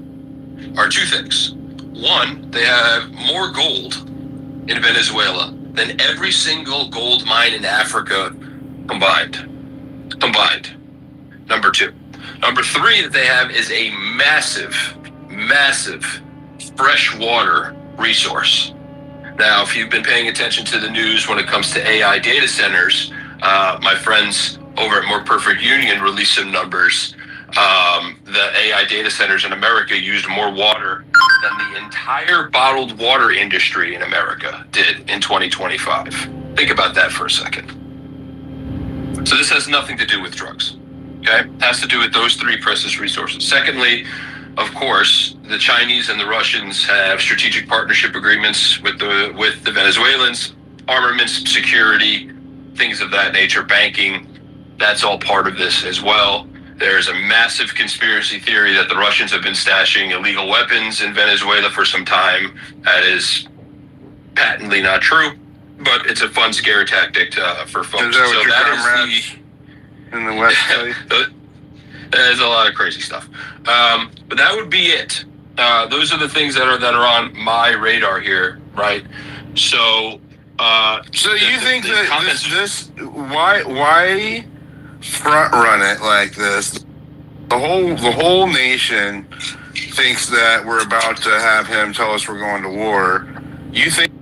are two things. One, they have more gold in Venezuela than every single gold mine in Africa combined. Number two. Number three that they have is a massive freshwater resource. Now, if you've been paying attention to the news when it comes to AI data centers, my friends over at More Perfect Union released some numbers. The AI data centers in America used more water than the entire bottled water industry in America did in 2025. Think about that for a second. So this has nothing to do with drugs, okay? It has to do with those three precious resources. Secondly, of course, the Chinese and the Russians have strategic partnership agreements with the Venezuelans, armaments, security, things of that nature, banking. That's all part of this as well. There's a massive conspiracy theory that the Russians have been stashing illegal weapons in Venezuela for some time. That is patently not true, but it's a fun scare tactic for folks. Is that what your comrades in the West tell you? There's a lot of crazy stuff. But that would be it. Those are the things that are on my radar here, right? So you think that why front run it like this. The whole nation thinks that we're about to have him tell us we're going to war. You think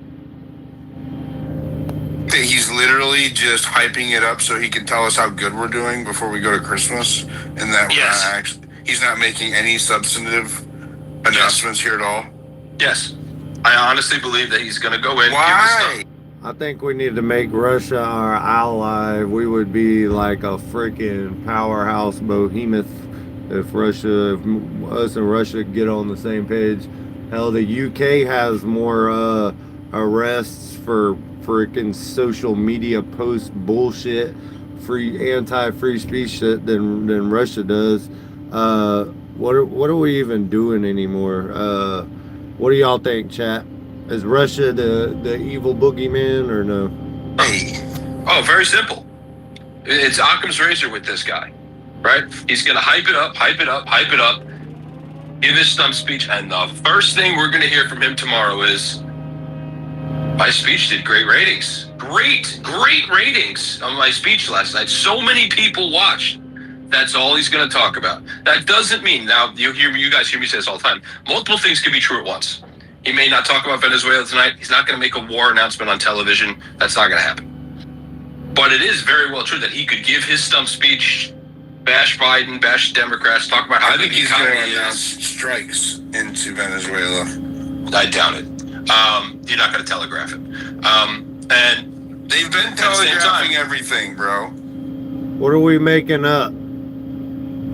that he's literally just hyping it up so he can tell us how good we're doing before we go to Christmas, and that he's not making any substantive announcements here at all? Yes. I honestly believe that he's going to go in. Why? I think we need to make Russia our ally. We would be like a freaking powerhouse behemoth if us and Russia get on the same page. Hell, the UK has more arrests for freaking social media post bullshit, anti-free speech shit than Russia does. What are we even doing anymore? What do y'all think, chat? Is Russia the evil boogeyman or no? Hey. Oh, very simple. It's Occam's razor with this guy, right? He's going to hype it up, give his stump speech, and the first thing we're going to hear from him tomorrow is, my speech did great ratings. Great ratings on my speech last night. So many people watched. That's all he's going to talk about. That doesn't mean, now you guys hear me say this all the time, multiple things can be true at once. He may not talk about Venezuela tonight. He's not going to make a war announcement on television. That's not going to happen. But it is very well true that he could give his stump speech, bash Biden, bash Democrats, talk about how I think he's going to announce strikes into Venezuela. I doubt it. You're not going to telegraph it. And they've been telegraphing everything, bro. What are we making up?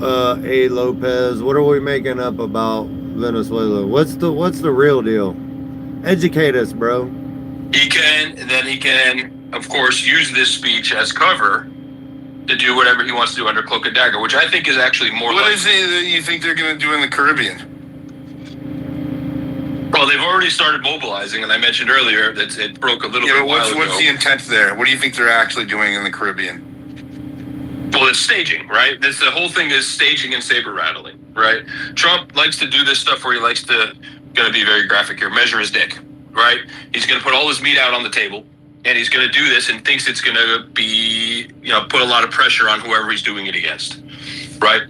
A. Lopez, what are we making up about Venezuela? What's the real deal? Educate us, bro. He can, of course, use this speech as cover to do whatever he wants to do under cloak and dagger, which I think is actually more. What is it that you think they're going to do in the Caribbean? Well, they've already started mobilizing, and I mentioned earlier that it broke a little bit. What's the intent there? What do you think they're actually doing in the Caribbean? Well, it's staging, right? The whole thing is staging and saber rattling, right? Trump likes to do this stuff where he likes to, going to be very graphic here, measure his dick, right? He's going to put all his meat out on the table, and he's going to do this and thinks it's going to be, put a lot of pressure on whoever he's doing it against, right?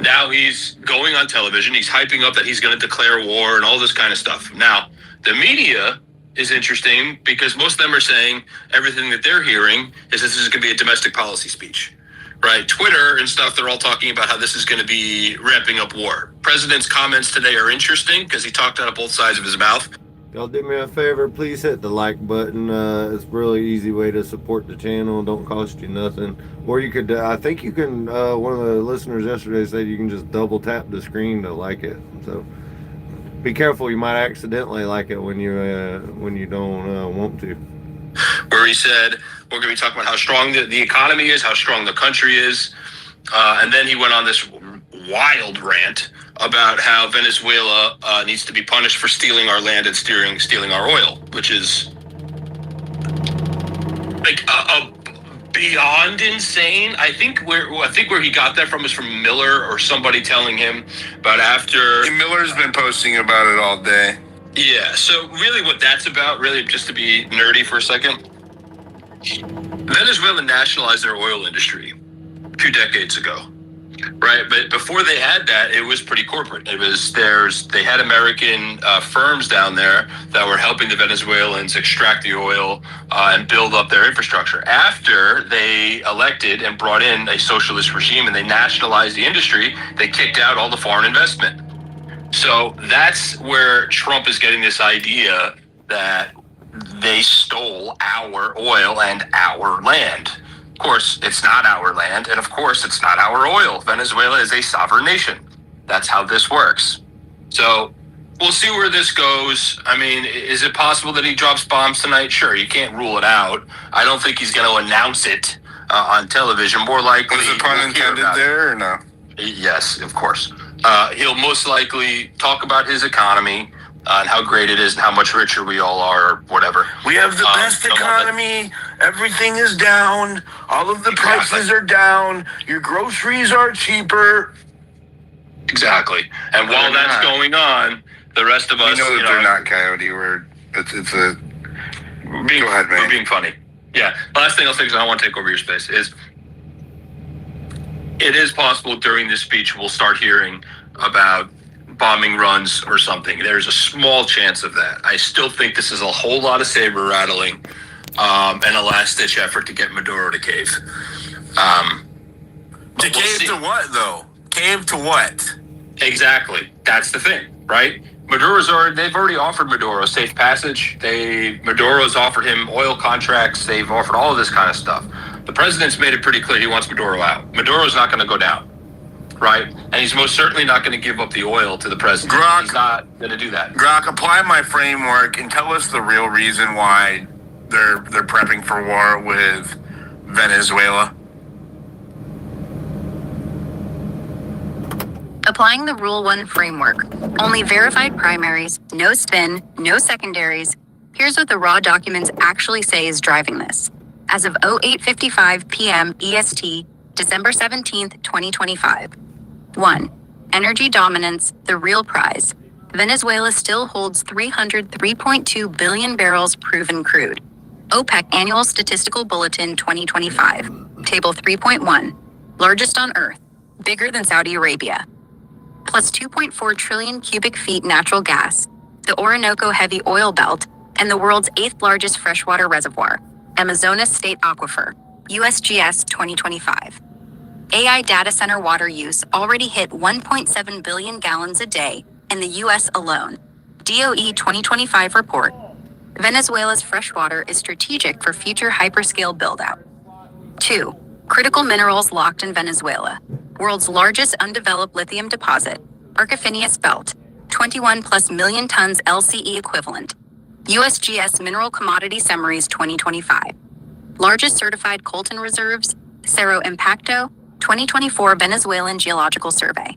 Now he's going on television. He's hyping up that he's going to declare war and all this kind of stuff. Now, the media is interesting because most of them are saying everything that they're hearing is this is going to be a domestic policy speech, right? Twitter and stuff, they're all talking about how this is going to be ramping up war. President's comments today are interesting because he talked out of both sides of his mouth. Y'all do me a favor, please hit the like button. It's a really easy way to support the channel. Don't cost you nothing. Or you could, I think you can, one of the listeners yesterday said you can just double tap the screen to like it. So be careful, you might accidentally like it when you don't want to. Where he said, we're going to be talking about how strong the economy is, how strong the country is. And then he went on this wild rant about how Venezuela needs to be punished for stealing our land and stealing our oil, which is like beyond insane. I think where he got that from is from Miller or somebody telling him about after. And Miller's been posting about it all day. Yeah, so really what that's about, really just to be nerdy for a second, Venezuela nationalized their oil industry a few decades ago. Right, but before they had that, it was pretty corporate. They had American firms down there that were helping the Venezuelans extract the oil and build up their infrastructure. After they elected and brought in a socialist regime and they nationalized the industry, they kicked out all the foreign investment. So that's where Trump is getting this idea that they stole our oil and our land. Of course, it's not our land, and of course, it's not our oil. Venezuela is a sovereign nation. That's how this works. So we'll see where this goes. I mean, is it possible that he drops bombs tonight? Sure, you can't rule it out. I don't think he's going to announce it on television. More likely, was the pun intended there or no? Yes, of course. He'll most likely talk about his economy and how great it is and how much richer we all are, or whatever. We have the best economy. Everything is down. All of the prices are down. Your groceries are cheaper. Exactly. And while that's going on, the rest of us, know that they're not, Coyote. Go ahead, man. We're being funny. Yeah. Last thing I'll say, because I don't want to take over your space, is it is possible during this speech we'll start hearing about bombing runs or something. There's a small chance of that. I still think this is a whole lot of saber rattling and a last-ditch effort to get Maduro to cave. To cave to what, though? Cave to what? Exactly. That's the thing, right? They've already offered Maduro safe passage. Maduro's offered him oil contracts. They've offered all of this kind of stuff. The president's made it pretty clear he wants Maduro out. Maduro's not going to go down, right? And he's most certainly not going to give up the oil to the president. He's not going to do that. Grok, apply my framework and tell us the real reason why they're prepping for war with Venezuela. Applying the Rule 1 framework. Only verified primaries, no spin, no secondaries. Here's what the raw documents actually say is driving this. As of 08:55 p.m. EST, December 17th, 2025. 1. Energy dominance, the real prize. Venezuela still holds 303.2 billion barrels proven crude. OPEC Annual Statistical Bulletin 2025. Table 3.1. Largest on Earth. Bigger than Saudi Arabia. Plus 2.4 trillion cubic feet natural gas, the Orinoco heavy oil belt, and the world's 8th largest freshwater reservoir, Amazonas State Aquifer, USGS 2025. AI data center water use already hit 1.7 billion gallons a day in the U.S. alone. DOE 2025 report. Venezuela's freshwater is strategic for future hyperscale buildout. 2. Critical minerals locked in Venezuela. World's largest undeveloped lithium deposit, Archipelago Belt, 21 plus million tons LCE equivalent. USGS Mineral Commodity Summaries 2025. Largest certified coltan reserves, Cerro Impacto, 2024 Venezuelan Geological Survey.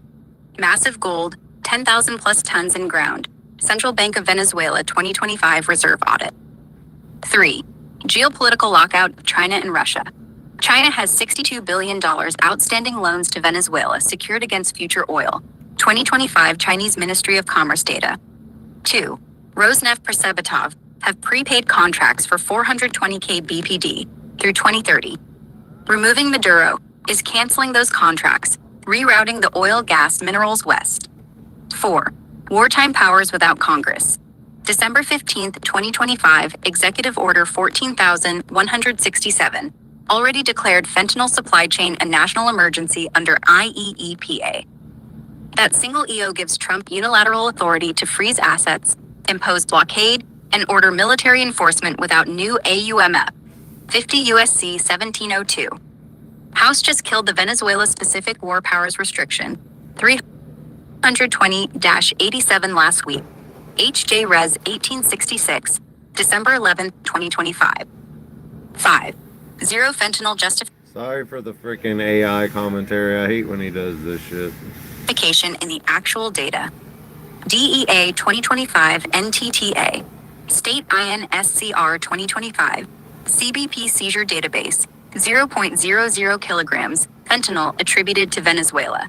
Massive gold, 10,000 plus tons in ground, Central Bank of Venezuela 2025 Reserve Audit. 3. Geopolitical lockout of China and Russia. China has $62 billion outstanding loans to Venezuela secured against future oil. 2025 Chinese Ministry of Commerce data. 2. Rosneft Persebitov have prepaid contracts for 420k BPD through 2030. Removing Maduro is canceling those contracts, rerouting the oil, gas, minerals west. 4. Wartime powers without Congress. December 15th, 2025, Executive Order 14,167. Already declared fentanyl supply chain a national emergency under IEEPA. That single EO gives Trump unilateral authority to freeze assets, impose blockade, and order military enforcement without new AUMF. 50 USC 1702. House just killed the Venezuela Specific War Powers Restriction 320-87 last week. HJ Res 1866, December 11th, 2025. 5. Zero fentanyl justification. Sorry for the freaking AI commentary. I hate when he does this shit. In the actual data. DEA 2025 NTTA, State INSCR 2025, CBP seizure database, 0.00 kilograms fentanyl attributed to Venezuela.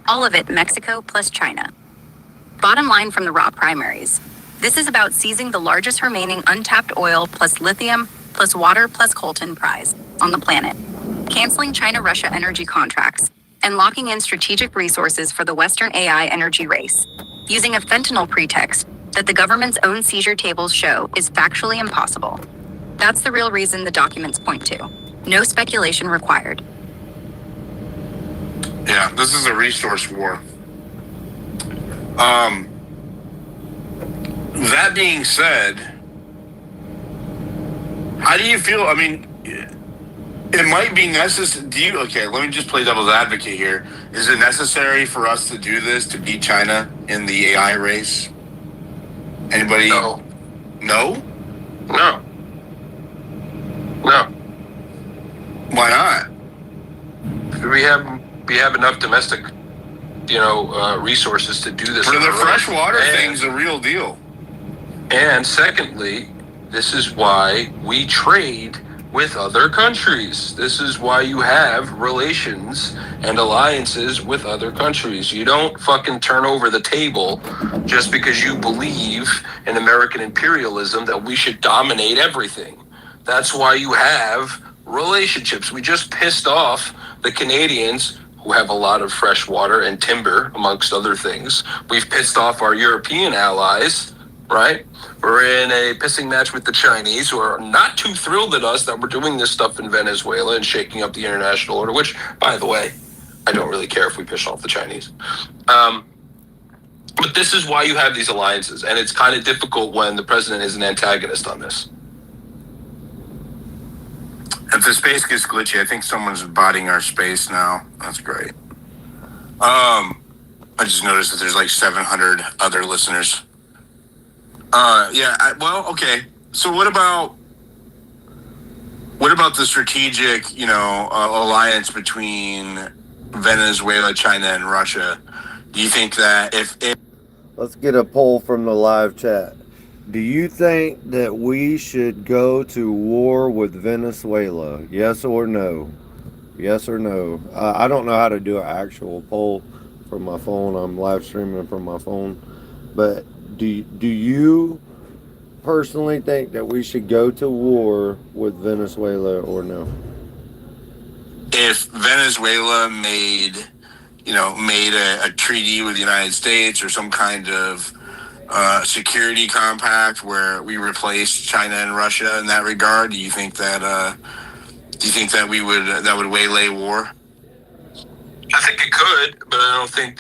All of it Mexico plus China. Bottom line from the raw primaries. This is about seizing the largest remaining untapped oil plus lithium plus water plus coltan prize on the planet, canceling China-Russia energy contracts, and locking in strategic resources for the Western AI energy race, using a fentanyl pretext that the government's own seizure tables show is factually impossible. That's the real reason the documents point to. No speculation required. Yeah, this is a resource war. That being said, how do you feel? I mean, it might be necessary. Okay, let me just play devil's advocate here. Is it necessary for us to do this to beat China in the AI race? Anybody? No. No? No. No. Why not? We have enough domestic, resources to do this. For the freshwater thing's a real deal. And secondly, this is why we trade with other countries. This is why you have relations and alliances with other countries. You don't fucking turn over the table just because you believe in American imperialism that we should dominate everything. That's why you have relationships. We just pissed off the Canadians who have a lot of fresh water and timber, amongst other things. We've pissed off our European allies, right? We're in a pissing match with the Chinese, who are not too thrilled at us that we're doing this stuff in Venezuela and shaking up the international order, which, by the way, I don't really care if we piss off the Chinese. But this is why you have these alliances, and it's kind of difficult when the president is an antagonist on this. If the space gets glitchy, I think someone's botting our space now. That's great. I just noticed that there's like 700 other listeners. Okay. So what about the strategic, alliance between Venezuela, China, and Russia? Do you think that if Let's get a poll from the live chat. Do you think that we should go to war with Venezuela? Yes or no? Yes or no? I don't know how to do an actual poll from my phone. I'm live streaming from my phone. But do you personally think that we should go to war with Venezuela or no? if Venezuela made a treaty with the United States or some kind of security compact where we replace China and Russia in that regard, do you think that that would waylay war? I think it could, but I don't think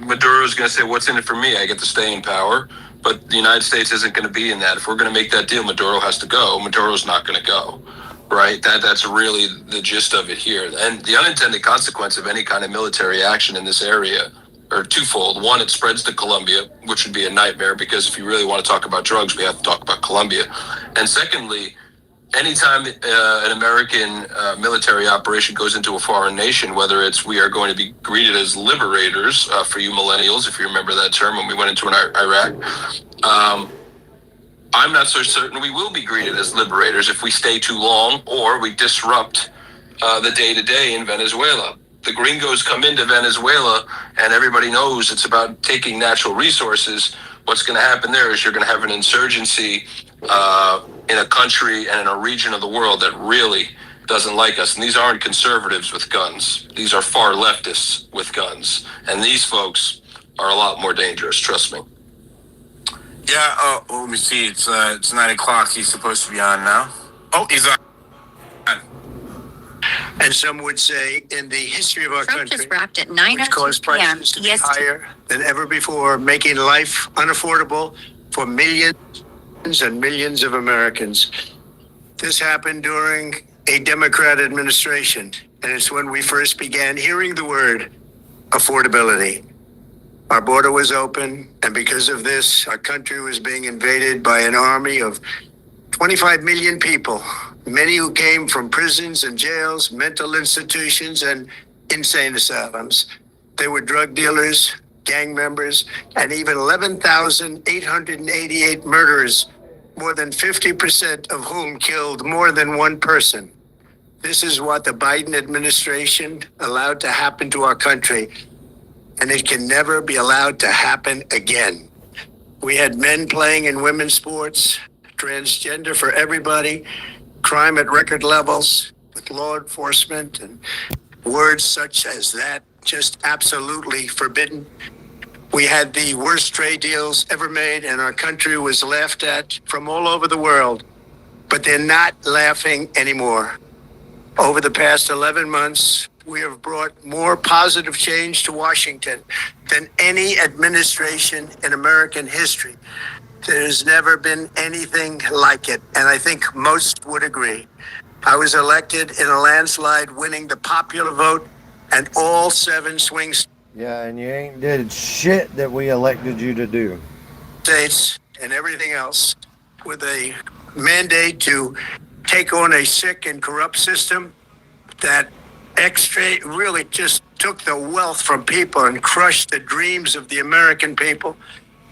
Maduro's going to say, what's in it for me? I get to stay in power. But the United States isn't going to be in that. If we're going to make that deal, Maduro has to go. Maduro's not going to go, right? That's really the gist of it here. And the unintended consequence of any kind of military action in this area are twofold. One, it spreads to Colombia, which would be a nightmare, because if you really want to talk about drugs, we have to talk about Colombia. And secondly, anytime an American military operation goes into a foreign nation, whether it's we are going to be greeted as liberators, for you millennials, if you remember that term when we went into Iraq, I'm not so certain we will be greeted as liberators if we stay too long or we disrupt the day-to-day in Venezuela. The gringos come into Venezuela and everybody knows it's about taking natural resources. What's going to happen there is you're going to have an insurgency in a country and in a region of the world that really doesn't like us. And these aren't conservatives with guns. These are far leftists with guns. And these folks are a lot more dangerous, trust me. Yeah, let me see. It's 9 o'clock. He's supposed to be on now. Oh, he's on. And some would say in the history of our Trump country, just wrapped at which caused 9:02 p.m. prices to be EST. higher than ever before, making life unaffordable for millions and millions of Americans. This happened during a Democrat administration, and it's when we first began hearing the word affordability. Our border was open, and because of this, our country was being invaded by an army of 25 million people, many who came from prisons and jails, mental institutions, and insane asylums. They were drug dealers, gang members, and even 11,888 murderers, more than 50% of whom killed more than one person. This is what the Biden administration allowed to happen to our country, and it can never be allowed to happen again. We had men playing in women's sports, transgender for everybody, crime at record levels with law enforcement, and words such as that just absolutely forbidden. We had the worst trade deals ever made, and our country was laughed at from all over the world. But they're not laughing anymore. Over the past 11 months, we have brought more positive change to Washington than any administration in American history. There's never been anything like it, and I think most would agree. I was elected in a landslide, winning the popular vote and all 7 swing Yeah, and you ain't did shit that we elected you to do. states and everything else with a mandate to take on a sick and corrupt system that really just took the wealth from people and crushed the dreams of the American people.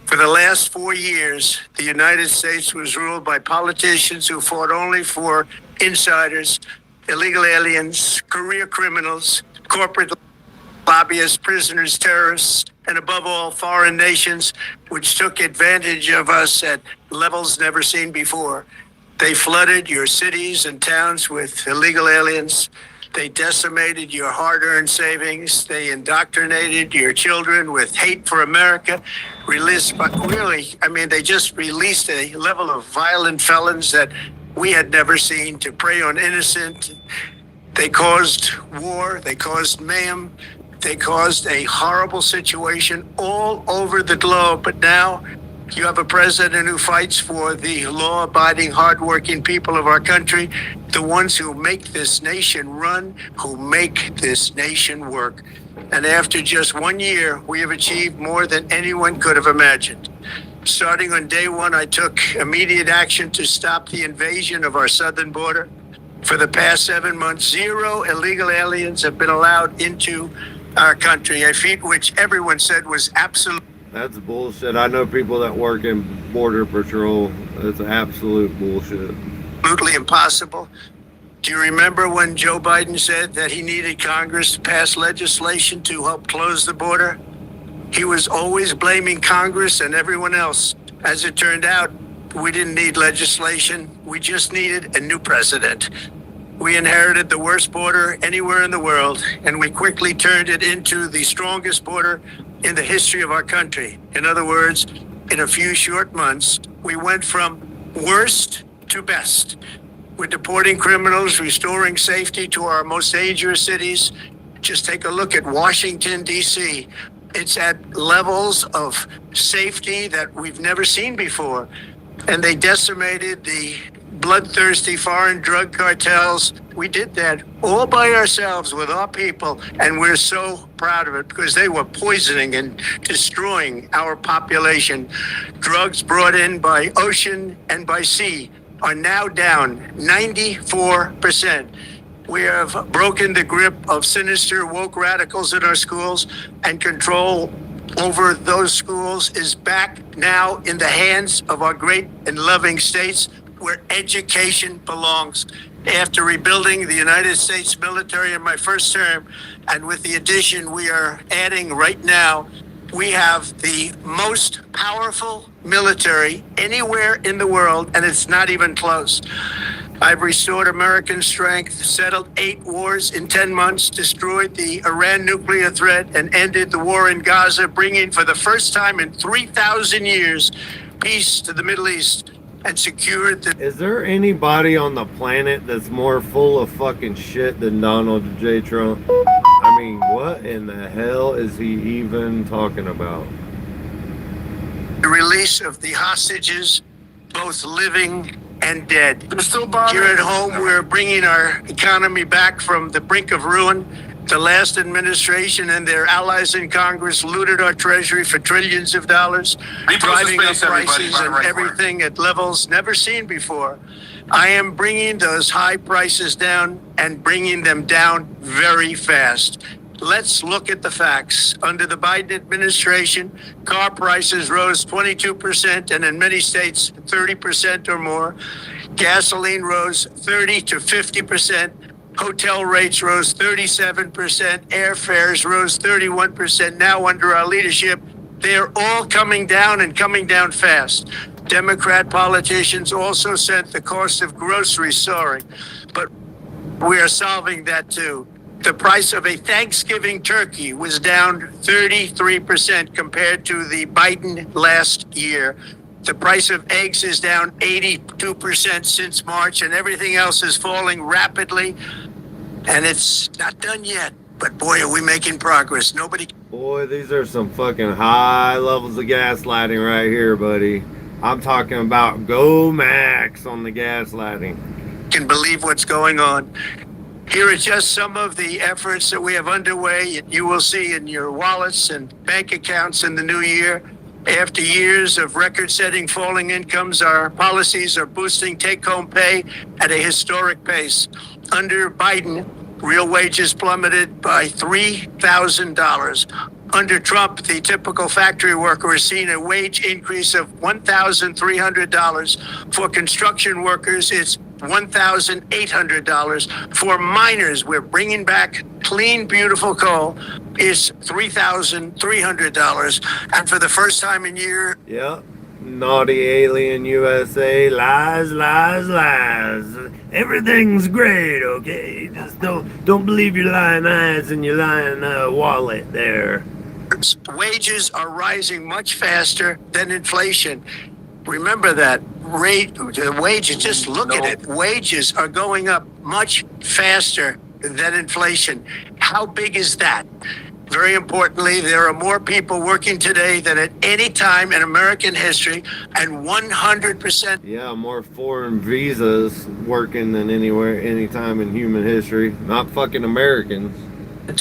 For the last 4 years, the United States was ruled by politicians who fought only for insiders, illegal aliens, career criminals, corporate lobbyists, prisoners, terrorists, and above all, foreign nations, which took advantage of us at levels never seen before. They flooded your cities and towns with illegal aliens. They decimated your hard-earned savings. They indoctrinated your children with hate for America. They just released a level of violent felons that we had never seen to prey on innocent. They caused war. They caused mayhem. They caused a horrible situation all over the globe. But now you have a president who fights for the law-abiding, hardworking people of our country, the ones who make this nation run, who make this nation work. And after just 1 year, we have achieved more than anyone could have imagined. Starting on day one, I took immediate action to stop the invasion of our southern border. For the past 7 months, 0 illegal aliens have been allowed into our country, a feat which everyone said was absolute. That's bullshit. I know people that work in Border Patrol. It's absolute bullshit. Absolutely impossible. Do you remember when Joe Biden said that he needed Congress to pass legislation to help close the border? He was always blaming Congress and everyone else. As it turned out, we didn't need legislation. We just needed a new president. We inherited the worst border anywhere in the world, and we quickly turned it into the strongest border in the history of our country. In other words, in a few short months, we went from worst to best. We're deporting criminals, restoring safety to our most dangerous cities. Just take a look at Washington, D.C. It's at levels of safety that we've never seen before. And they decimated the bloodthirsty foreign drug cartels. We did that all by ourselves with our people, and we're so proud of it because they were poisoning and destroying our population. Drugs brought in by ocean and by sea are now down 94%. We have broken the grip of sinister woke radicals in our schools, and control over those schools is back now in the hands of our great and loving states where education belongs. After rebuilding the United States military in my first term, and with the addition we are adding right now, we have the most powerful military anywhere in the world, and it's not even close. I've restored American strength, settled 8 wars in 10 months, destroyed the Iran nuclear threat, and ended the war in Gaza, bringing for the first time in 3,000 years peace to the Middle East, and secured the... Is there anybody on the planet that's more full of fucking shit than Donald J. Trump? I mean, what in the hell is he even talking about? The release of the hostages, both living and dead. Here at home, we're bringing our economy back from the brink of ruin. The last administration and their allies in Congress looted our treasury for trillions of dollars, driving up prices and everything at levels never seen before. I am bringing those high prices down and bringing them down very fast. Let's look at the facts. Under the Biden administration, car prices rose 22%, and in many states, 30% or more. Gasoline rose 30 to 50%. Hotel rates rose 37%. Airfares rose 31%. Now, under our leadership, they're all coming down and coming down fast. Democrat politicians also sent the cost of groceries soaring, but we are solving that too. The price of a Thanksgiving turkey was down 33% compared to the Biden last year. The price of eggs is down 82% since March, and everything else is falling rapidly. And it's not done yet, but boy, are we making progress. Boy, these are some fucking high levels of gaslighting right here, buddy. I'm talking about go max on the gaslighting. Can believe what's going on. Here are just some of the efforts that we have underway. You will see in your wallets and bank accounts in the new year. After years of record-setting falling incomes, our policies are boosting take-home pay at a historic pace. Under Biden, real wages plummeted by $3,000. Under Trump, the typical factory worker has seen a wage increase of $1,300. For construction workers, it's $1,800. For miners, we're bringing back clean, beautiful coal, is $3,300. And for the first time in years... Yeah, Naughty alien USA, lies, lies, lies. Everything's great, okay? Just don't believe your lying eyes and your lying wallet there. Wages are rising much faster than inflation. Remember that rate, the wages, just look at it. Wages are going up much faster than inflation. How big is that? Very importantly, there are more people working today than at any time in American history, and 100%. Yeah, more foreign visas working than anywhere, anytime in human history. Not fucking Americans.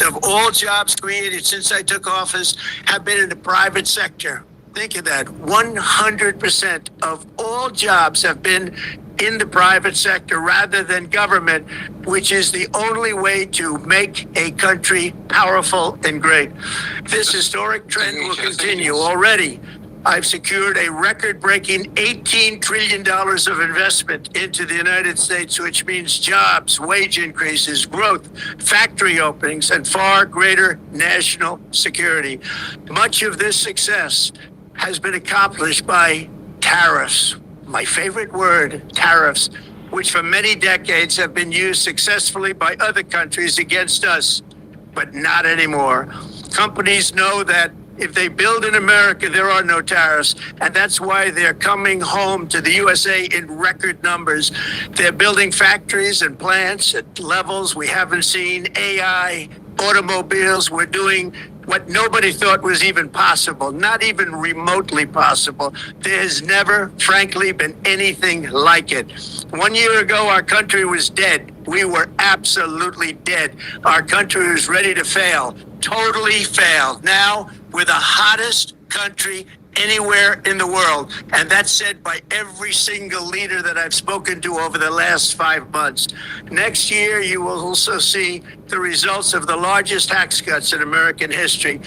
Of all jobs created since I took office have been in the private sector. Think of that. 100% of all jobs have been in the private sector rather than government, which is the only way to make a country powerful and great. This historic trend will continue. Already, I've secured a record-breaking $18 trillion of investment into the United States, which means jobs, wage increases, growth, factory openings, and far greater national security. Much of this success has been accomplished by tariffs. My favorite word, tariffs, which for many decades have been used successfully by other countries against us, but not anymore. Companies know that if they build in America, there are no tariffs. And that's why they're coming home to the USA in record numbers. They're building factories and plants at levels we haven't seen. AI, automobiles, we're doing what nobody thought was even possible, not even remotely possible. There's never, frankly, been anything like it. 1 year ago, our country was dead. We were absolutely dead. Our country was ready to fail, totally fail. Now, we're the hottest country anywhere in the world. And that's said by every single leader that I've spoken to over the last 5 months. Next year, you will also see the results of the largest tax cuts in American history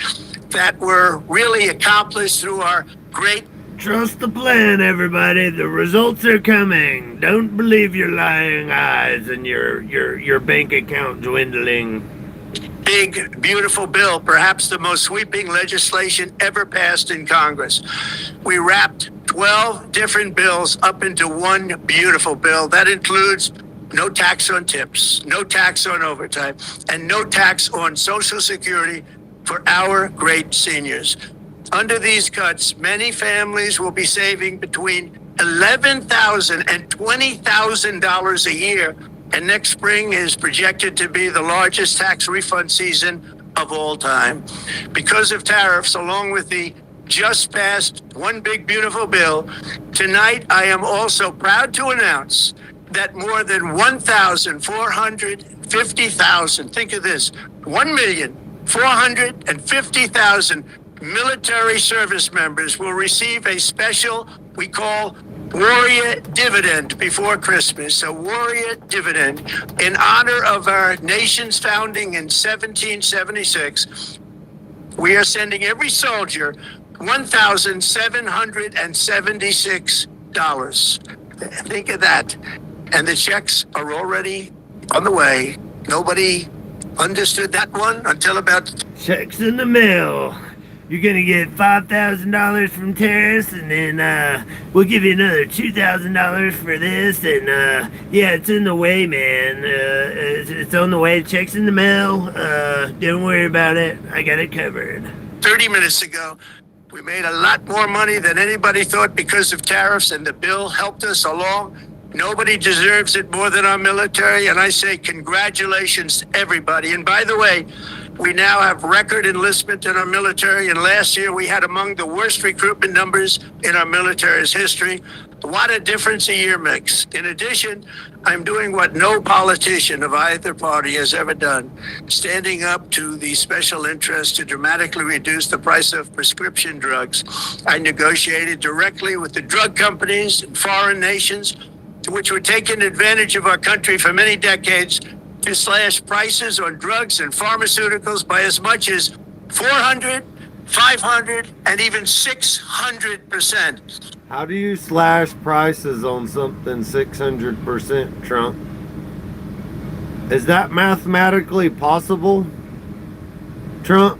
that were really accomplished through our great. Trust the plan, everybody. The results are coming. Don't believe your lying eyes and your bank account dwindling. Big, beautiful bill, perhaps the most sweeping legislation ever passed in Congress. We wrapped 12 different bills up into one beautiful bill. That includes no tax on tips, no tax on overtime, and no tax on Social Security for our great seniors. Under these cuts, many families will be saving between $11,000 and $20,000 a year. And next spring is projected to be the largest tax refund season of all time. Because of tariffs, along with the just passed One Big Beautiful Bill, tonight I am also proud to announce that more than 1,450,000, think of this, 1,450,000 military service members will receive a special, we call Warrior Dividend before Christmas, a Warrior Dividend in honor of our nation's founding in 1776. We are sending every soldier $1,776. Think of that. And the checks are already on the way. Nobody understood that one until about... Checks in the mail. You're gonna get $5,000 from Terrace, and then we'll give you another $2,000 for this. And yeah, it's in the way, man. It's on the way. Checks in the mail. Don't worry about it. I got it covered. 30 minutes ago, we made a lot more money than anybody thought because of tariffs, and the bill helped us along. Nobody deserves it more than our military, and I say congratulations to everybody. And by the way, we now have record enlistment in our military, and last year we had among the worst recruitment numbers in our military's history. What a difference a year makes. In addition, I'm doing what no politician of either party has ever done, standing up to the special interest to dramatically reduce the price of prescription drugs. I negotiated directly with the drug companies in foreign nations, which were taking advantage of our country for many decades, to slash prices on drugs and pharmaceuticals by as much as 400, 500, and even 600%. How do you slash prices on something 600%, Trump? Is that mathematically possible, Trump?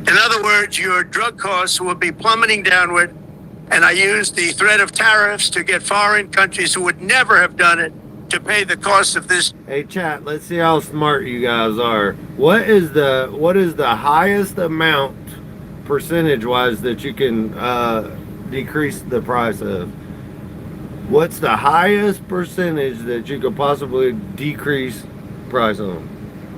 In other words, your drug costs will be plummeting downward And I used the threat of tariffs to get foreign countries who would never have done it to pay the cost of this. Hey chat, let's see how smart you guys are. What is the highest amount percentage wise that you can decrease the price of? What's the highest percentage that you could possibly decrease price on?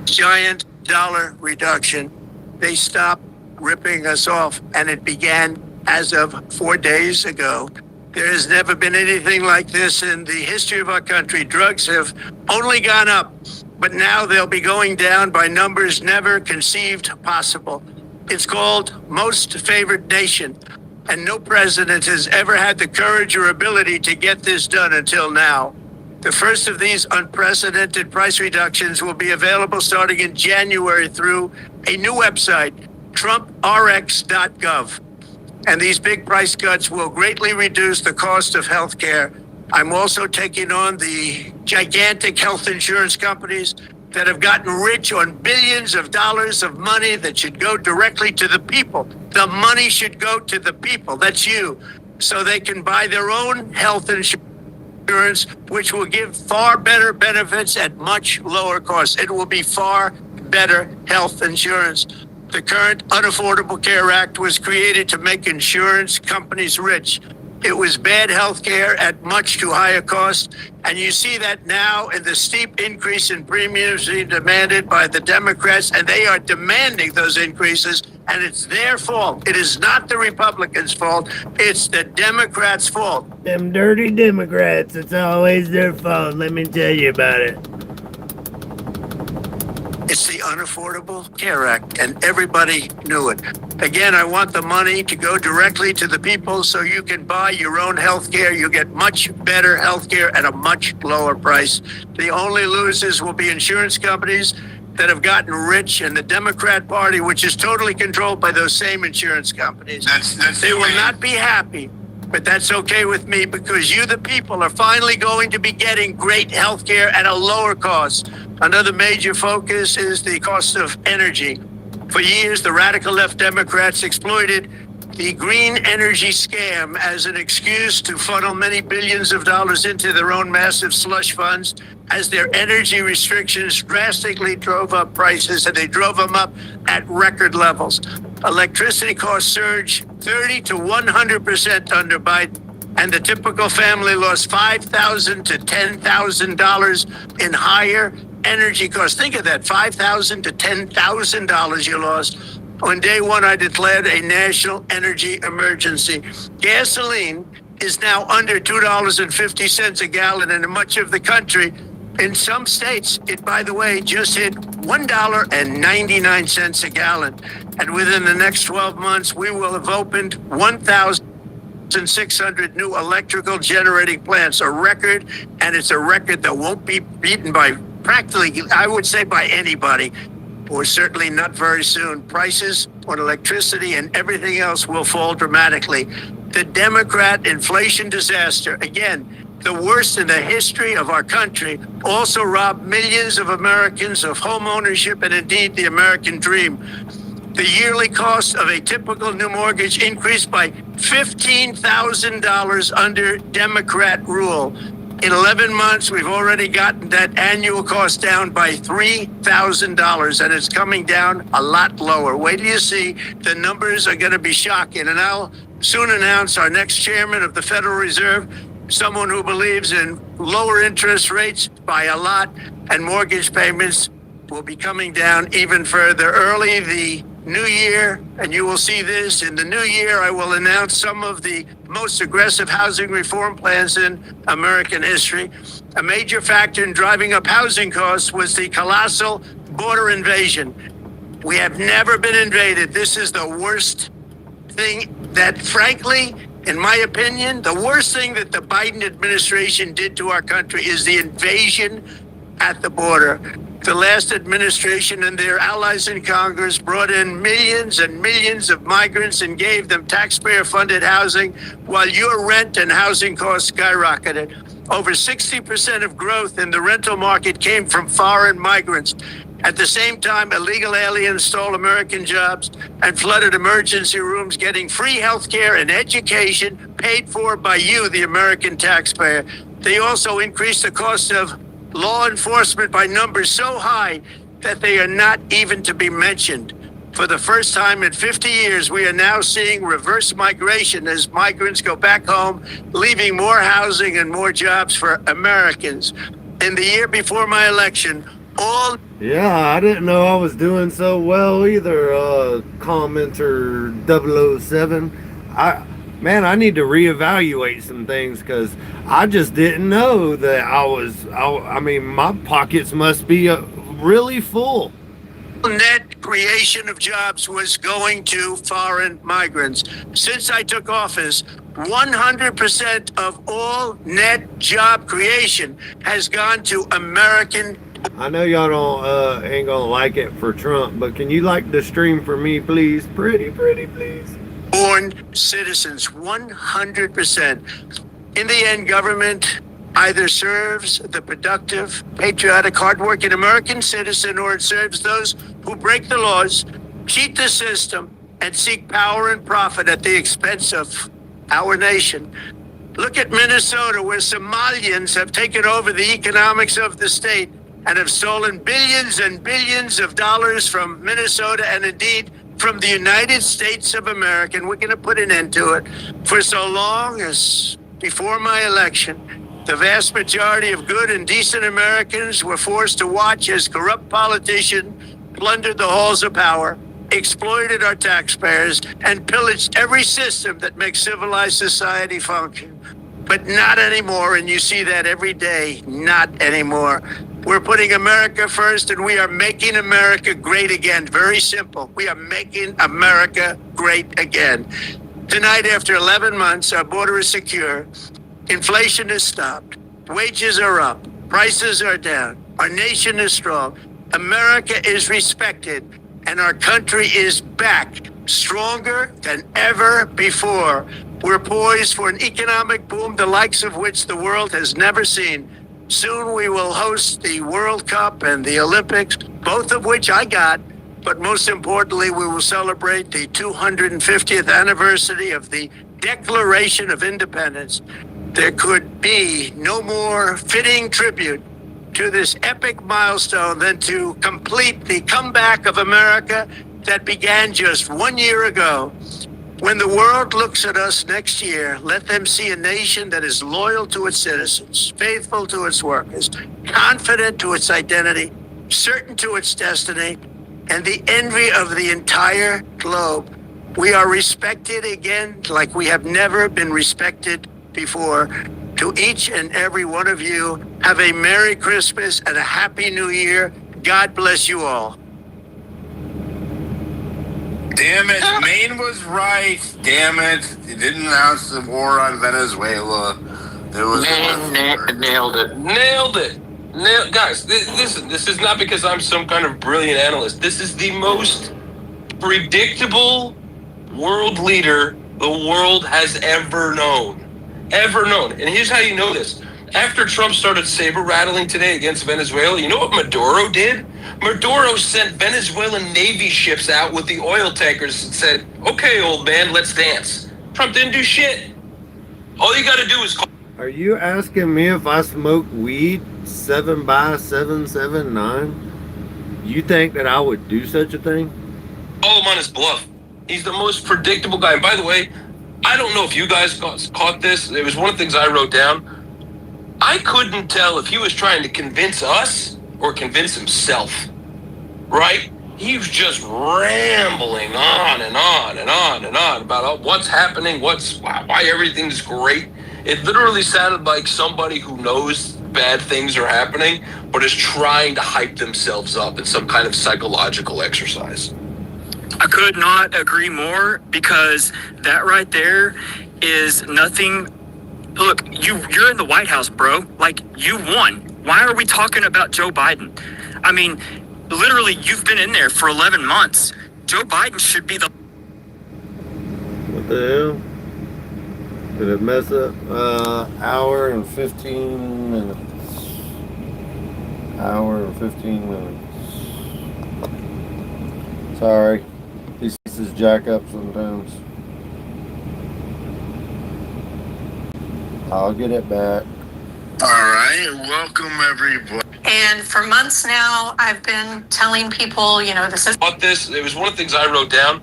Giant dollar reduction. They stopped ripping us off, and it began as of 4 days ago. There has never been anything like this in the history of our country. Drugs have only gone up, but now they'll be going down by numbers never conceived possible. It's called most favored nation, and no president has ever had the courage or ability to get this done until now. The first of these unprecedented price reductions will be available starting in January through a new website, TrumpRx.gov. And these big price cuts will greatly reduce the cost of health care. I'm also taking on the gigantic health insurance companies that have gotten rich on billions of dollars of money that should go directly to the people. The money should go to the people, that's you, so they can buy their own health insurance, which will give far better benefits at much lower costs. It will be far better health insurance. The current Unaffordable Care Act was created to make insurance companies rich. It was bad health care at much too high a cost, and you see that now in the steep increase in premiums being demanded by the Democrats, and they are demanding those increases, and it's their fault. It is not the Republicans' fault. It's the Democrats' fault. Them dirty Democrats, it's always their fault. Let me tell you about it. It's the Unaffordable Care Act, and everybody knew it. Again, I want the money to go directly to the people so you can buy your own health care. You get much better health care at a much lower price. The only losers will be insurance companies that have gotten rich, and the Democrat Party, which is totally controlled by those same insurance companies. They will not be happy, but that's okay with me, because you, the people, are finally going to be getting great health care at a lower cost. Another major focus is the cost of energy. For years, the radical left Democrats exploited the green energy scam as an excuse to funnel many billions of dollars into their own massive slush funds, as their energy restrictions drastically drove up prices, and they drove them up at record levels. Electricity costs surged 30 to 100% under Biden, and the typical family lost $5,000 to $10,000 in higher energy costs. Think of that, $5,000 to $10,000 you lost. On day one, I declared a national energy emergency. Gasoline is now under $2.50 a gallon in much of the country. In some states, it, by the way, just hit $1.99 a gallon. And within the next 12 months, we will have opened 1,600 new electrical generating plants, a record, and it's a record that won't be beaten by practically, I would say, by anybody, or certainly not very soon. Prices on electricity and everything else will fall dramatically. The Democrat inflation disaster, again, the worst in the history of our country, also robbed millions of Americans of home ownership and indeed the American dream. The yearly cost of a typical new mortgage increased by $15,000 under Democrat rule. In 11 months, we've already gotten that annual cost down by $3,000, and it's coming down a lot lower. Wait till you see, the numbers are going to be shocking. And I'll soon announce our next chairman of the Federal Reserve, someone who believes in lower interest rates by a lot, and mortgage payments will be coming down even further. Early the new year, and you will see this, in the new year, I will announce some of the most aggressive housing reform plans in American history. A major factor in driving up housing costs was the colossal border invasion. We have never been invaded. This is the worst thing that, frankly, in my opinion, the worst thing that the Biden administration did to our country is the invasion at the border. The last administration and their allies in Congress brought in millions and millions of migrants and gave them taxpayer-funded housing while your rent and housing costs skyrocketed. Over 60% of growth in the rental market came from foreign migrants. At the same time, illegal aliens stole American jobs and flooded emergency rooms, getting free health care and education paid for by you, the American taxpayer. They also increased the cost of law enforcement by numbers so high that they are not even to be mentioned. For the first time in 50 years, we are now seeing reverse migration as migrants go back home, leaving more housing and more jobs for Americans. In the year before my election, all... Yeah, I didn't know I was doing so well either, commenter 007. I need to reevaluate some things because I just didn't know that I mean, my pockets must be really full. Net creation of jobs was going to foreign migrants. Since I took office, 100% of all net job creation has gone to American. I know y'all don't ain't gonna like it for Trump, but can you like the stream for me, please? Pretty, please. Born citizens, 100%. In the end, government either serves the productive, patriotic, hardworking American citizen, or it serves those who break the laws, cheat the system, and seek power and profit at the expense of our nation. Look at Minnesota, where Somalians have taken over the economics of the state and have stolen billions and billions of dollars from Minnesota and indeed from the United States of America. And we're going to put an end to it. For so long as before my election, the vast majority of good and decent Americans were forced to watch as corrupt politicians plundered the halls of power, exploited our taxpayers, and pillaged every system that makes civilized society function. But not anymore, and you see that every day, not anymore. We're putting America first, and we are making America great again. Very simple. We are making America great again. Tonight, after 11 months, our border is secure. Inflation has stopped. Wages are up. Prices are down. Our nation is strong. America is respected. And our country is back, stronger than ever before. We're poised for an economic boom, the likes of which the world has never seen. Soon we will host the World Cup and the Olympics, both of which I got. But most importantly, we will celebrate the 250th anniversary of the Declaration of Independence. There could be no more fitting tribute to this epic milestone than to complete the comeback of America that began just 1 year ago. When the world looks at us next year, let them see a nation that is loyal to its citizens, faithful to its workers, confident to its identity, certain to its destiny, and the envy of the entire globe. We are respected again like we have never been respected before. To each and every one of you, have a Merry Christmas and a Happy New Year. God bless you all. Damn it, Maine was right. Damn it. He didn't announce the war on Venezuela. It was nailed it. Guys, listen, this is not because I'm some kind of brilliant analyst. This is the most predictable world leader the world has ever known. And here's how you know this. After Trump started saber rattling today against Venezuela, you know what Maduro did? Maduro sent Venezuelan Navy ships out with the oil tankers and said, okay, old man, let's dance. Trump didn't do shit. All you got to do is call. Are you asking me if I smoke weed 7x779? You think that I would do such a thing? Call him on his bluff. He's the most predictable guy. And by the way, I don't know if you guys caught this. It was one of the things I wrote down. I couldn't tell if he was trying to convince us or convince himself, right? He was just rambling on and on and on and on about what's happening, why everything's great. It literally sounded like somebody who knows bad things are happening, but is trying to hype themselves up in some kind of psychological exercise. I could not agree more, because that right there is nothing. Look, you're in the White House, bro. Like, you won. Why are we talking about Joe Biden? I mean, literally, you've been in there for 11 months. Joe Biden should be the... What the hell? Did it mess up? Hour and 15 minutes. Hour and 15 minutes. Sorry. These pieces jack up sometimes. I'll get it back. All right, welcome everybody. And for months now, I've been telling people, this is. But it was one of the things I wrote down.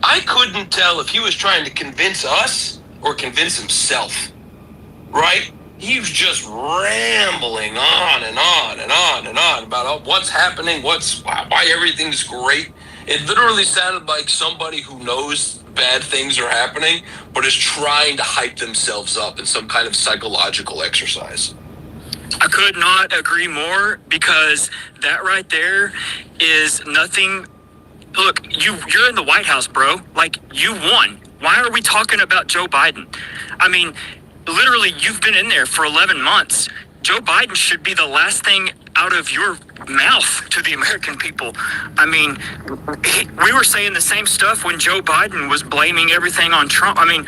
I couldn't tell if he was trying to convince us or convince himself, right? He was just rambling on and on and on and on about what's happening, why everything's great. It literally sounded like somebody who knows bad things are happening, but is trying to hype themselves up in some kind of psychological exercise. I could not agree more, because that right there is nothing. Look, you're in the White House, bro. Like, you won. Why are we talking about Joe Biden? I mean, literally, you've been in there for 11 months. Joe Biden should be the last thing out of your mouth to the American people. I mean, we were saying the same stuff when Joe Biden was blaming everything on Trump. I mean,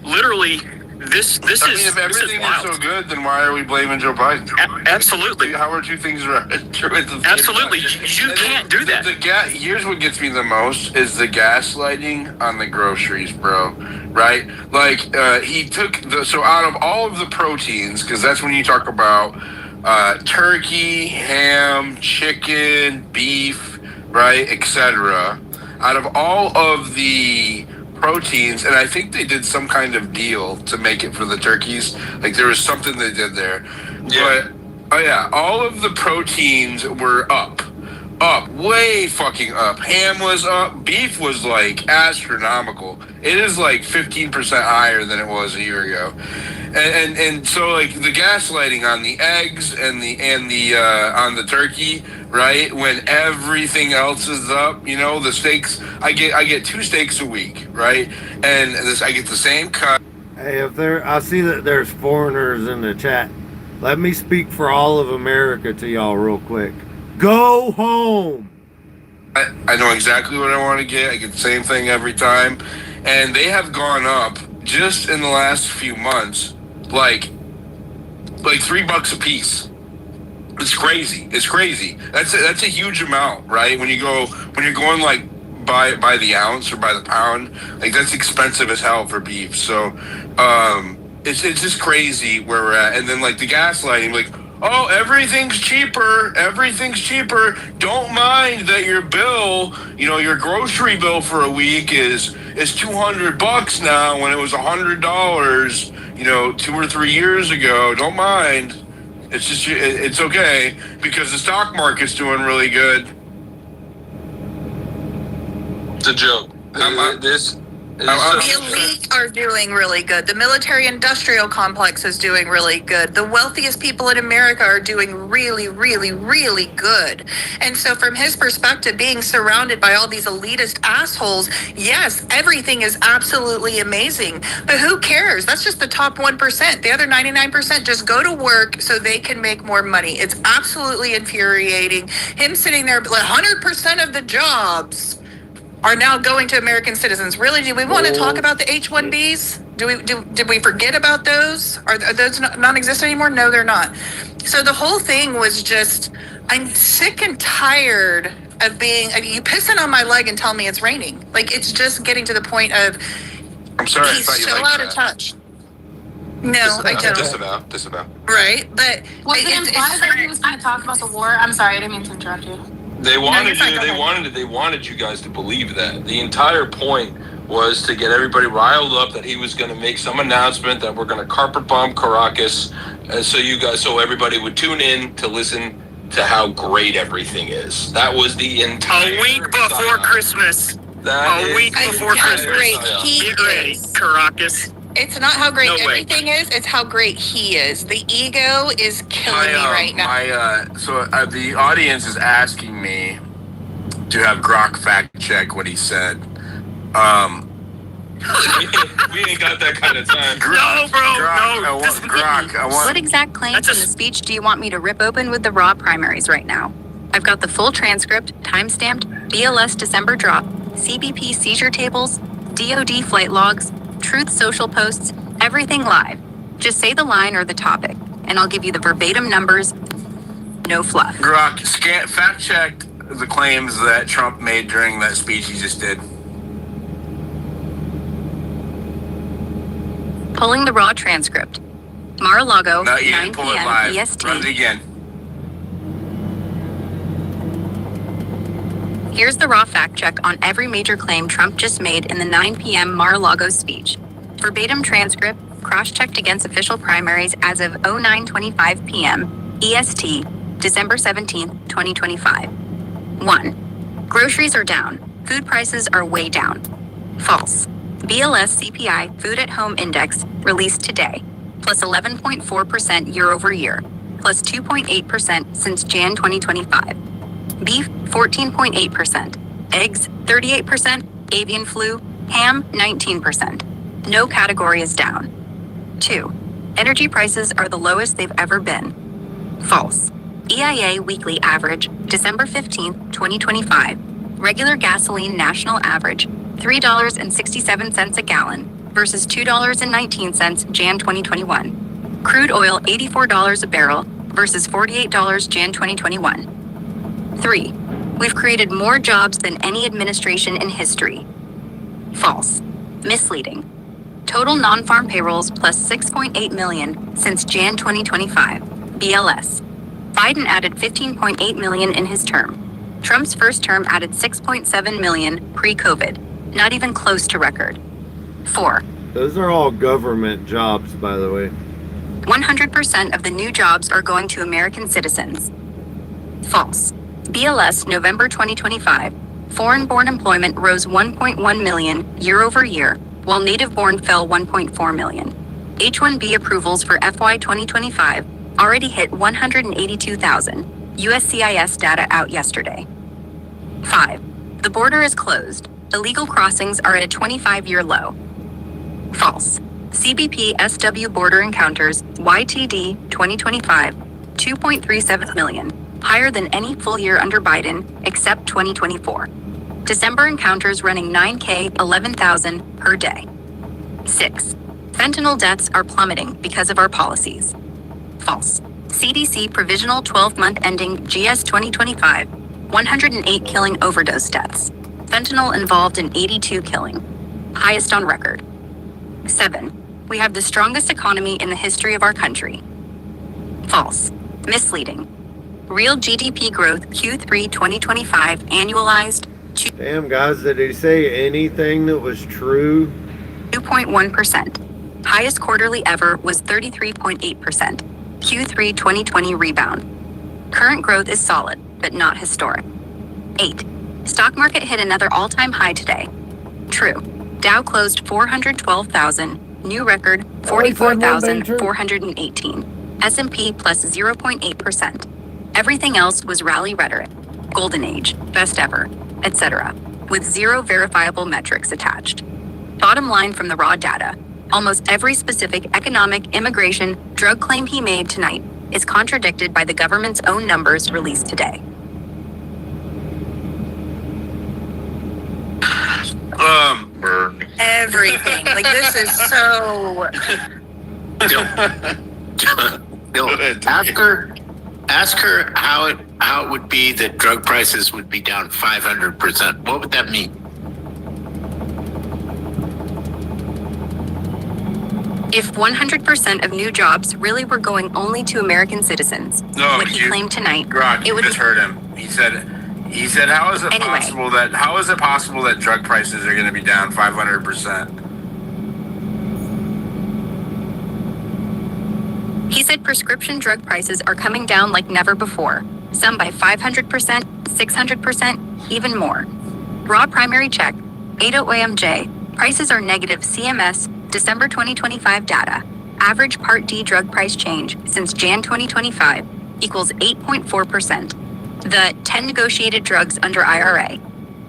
literally, this is if everything is so good, then why are we blaming Joe Biden? Absolutely. How are two things true at the same Absolutely. time? You can't do that. Here's what gets me the most is the gaslighting on the groceries, bro. Right? Like, he took so out of all of the proteins, because that's when you talk about turkey, ham, chicken, beef, right, etc. Out of all of the proteins, and I think they did some kind of deal to make it for the turkeys. Like, there was something they did there. Yeah. But all of the proteins were up, way fucking up. Ham was up. Beef was like astronomical. It is like 15% higher than it was a year ago. And so, like, the gaslighting on the eggs and the on the turkey, right? When everything else is up, the steaks. I get 2 steaks a week, right? And I get the same cut. Hey, I see that there's foreigners in the chat. Let me speak for all of America to y'all real quick. Go home. I know exactly what I want to get. I get the same thing every time, and they have gone up just in the last few months, like $3 a piece. It's crazy. It's crazy. That's a huge amount, right? When you're going like by the ounce or by the pound, like, that's expensive as hell for beef. So it's just crazy where we're at. And then, like, the gaslighting, like, oh, everything's cheaper. Don't mind that your bill, your grocery bill for a week is $200 now when it was $100, 2 or 3 years ago. Don't mind. It's just, it's okay because the stock market's doing really good. It's a joke. The elite are doing really good. The military-industrial complex is doing really good. The wealthiest people in America are doing really, really, really good. And so from his perspective, being surrounded by all these elitist assholes, yes, everything is absolutely amazing. But who cares? That's just the top 1%. The other 99% just go to work so they can make more money. It's absolutely infuriating. Him sitting there, 100% of the jobs are now going to American citizens. Really, do we want to talk about the H-1Bs? Did we forget about those? Are those non-existent anymore? No, they're not. So the whole thing was just, I'm sick and tired of you pissing on my leg and tell me it's raining. Like, it's just getting to the point of, I'm sorry, he's so out of touch. No, I don't. Disavow. Right, but was it implied that he was going to talk about the war? I'm sorry, I didn't mean to interrupt you. They wanted they wanted you guys to believe that. The entire point was to get everybody riled up that he was going to make some announcement that we're going to carpet bomb Caracas, so everybody would tune in to listen to how great everything is. That was the entire a week before Christmas. A week before Christmas. Great he Get ready, is. Caracas. It's not how great No way. everything is, it's how great he is. The ego is killing me right now. The audience is asking me to have Grok fact check what he said. we ain't got that kind of time. No, bro, I want What exact claims in the speech do you want me to rip open with the raw primaries right now? I've got the full transcript, time-stamped, BLS December drop, CBP seizure tables, DOD flight logs, Truth Social posts, everything live. Just say the line or the topic, and I'll give you the verbatim numbers, no fluff. Grok, fact check the claims that Trump made during that speech he just did. Pulling the raw transcript. Mar-a-Lago, No, you 9 didn't pull it p.m. live. EST. Run it again. Here's the raw fact check on every major claim Trump just made in the 9 p.m. Mar-a-Lago speech. Verbatim transcript, cross-checked against official primaries as of 09:25 p.m. EST, December 17, 2025. 1. Groceries are down. Food prices are way down. False. BLS CPI Food at Home Index released today, plus 11.4% year over year, plus 2.8% since Jan 2025. Beef, 14.8%. Eggs, 38%. Avian flu, ham, 19%. No category is down. 2. Energy prices are the lowest they've ever been. False. EIA weekly average, December 15, 2025. Regular gasoline national average, $3.67 a gallon versus $2.19 Jan 2021. Crude oil, $84 a barrel versus $48 Jan 2021. 3. We've created more jobs than any administration in history. False. Misleading. Total non-farm payrolls plus 6.8 million since Jan 2025. BLS. Biden added 15.8 million in his term. Trump's first term added 6.7 million pre-COVID. Not even close to record. 4. Those are all government jobs, by the way. 100% of the new jobs are going to American citizens. False. BLS November 2025. Foreign-born employment rose 1.1 million year over year, while native-born fell 1.4 million. H-1B approvals for FY 2025 already hit 182,000. USCIS data out yesterday. 5. The border is closed. Illegal crossings are at a 25-year low. False. CBP SW border encounters YTD 2025 2.37 million, higher than any full year under Biden except 2024. December encounters running 9K 11,000 per day. 6. Fentanyl deaths are plummeting because of our policies. False. CDC provisional 12-month ending GS 2025 108 killing overdose deaths. Fentanyl involved in 82 killing. Highest on record. 7. We have the strongest economy in the history of our country. False. Misleading. Real GDP growth Q3 2025 annualized Damn, guys, did he say anything that was true? 2.1%. Highest quarterly ever was 33.8%. Q3 2020 rebound. Current growth is solid, but not historic. 8. Stock market hit another all-time high today. True. Dow closed 412,000, new record 44,418. S&P plus 0.8%. Everything else was rally rhetoric, golden age, best ever, etc., with zero verifiable metrics attached. Bottom line from the raw data, almost every specific economic, immigration, drug claim he made tonight is contradicted by the government's own numbers released today. Everything. Like, this is so. Bill, ask her how it would be that drug prices would be down 500%. What would that mean? If 100% of new jobs really were going only to American citizens, what he claimed tonight, Grok, you just heard him. He said, how is it possible that drug prices are going to be down 500%? He said prescription drug prices are coming down like never before, some by 500%, 600%, even more. Raw primary check, 80 OMJ, prices are negative CMS, December 2025 data. Average Part D drug price change since Jan 2025 equals 8.4%. The 10 negotiated drugs under IRA.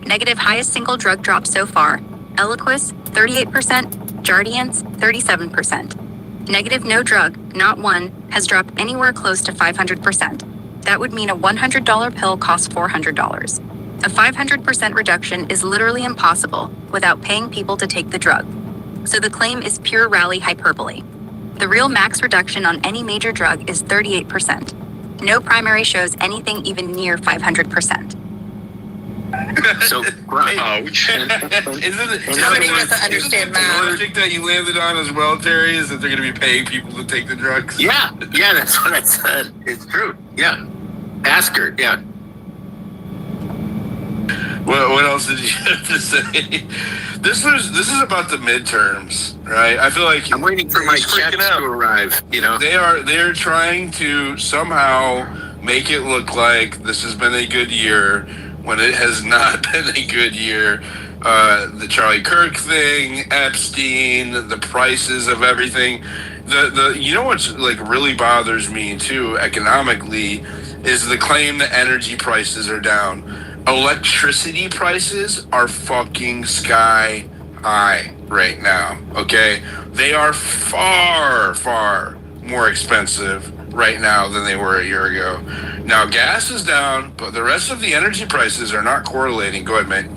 Negative highest single drug drop so far, Eliquis, 38%, Jardiance, 37%. Negative no drug, not one, has dropped anywhere close to 500%. That would mean a $100 pill costs $400. A 500% reduction is literally impossible without paying people to take the drug. So the claim is pure rally hyperbole. The real max reduction on any major drug is 38%. No primary shows anything even near 500%. So, right. Isn't it? Nobody doesn't understand math. The logic that you landed on as military is that they're going to be paying people to take the drugs. Yeah, that's what I said. It's true. Yeah. Ask her. Yeah. What else did you have to say? This is about the midterms, right? I feel like I'm waiting for my checks to arrive. You know, they're trying to somehow make it look like this has been a good year when it has not been a good year. The Charlie Kirk thing, Epstein, the prices of everything. The you know what's like really bothers me too economically is the claim that energy prices are down. Electricity prices are fucking sky high right now, okay? They are far, far more expensive right now than they were a year ago. Now, gas is down, but the rest of the energy prices are not correlating. Go ahead, mate.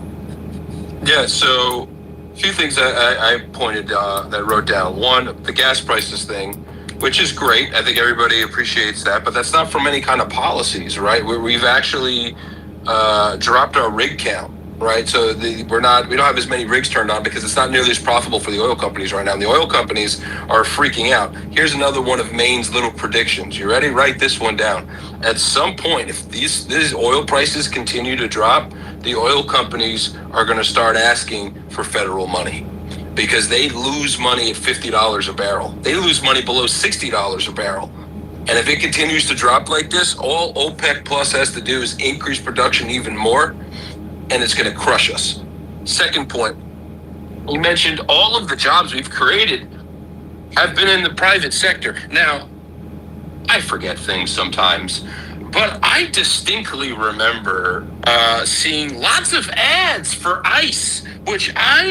Yeah, so a few things I pointed that I wrote down. One, the gas prices thing, which is great. I think everybody appreciates that, but that's not from any kind of policies, right? We've actually dropped our rig count, right? So we don't have as many rigs turned on because it's not nearly as profitable for the oil companies right now. And the oil companies are freaking out. Here's another one of Maine's little predictions. You ready? Write this one down. At some point, if these oil prices continue to drop, the oil companies are going to start asking for federal money because they lose money at $50 a barrel. They lose money below $60 a barrel. And if it continues to drop like this, all OPEC Plus has to do is increase production even more, and it's going to crush us. Second point, you mentioned all of the jobs we've created have been in the private sector. Now, I forget things sometimes, but I distinctly remember seeing lots of ads for ICE, which I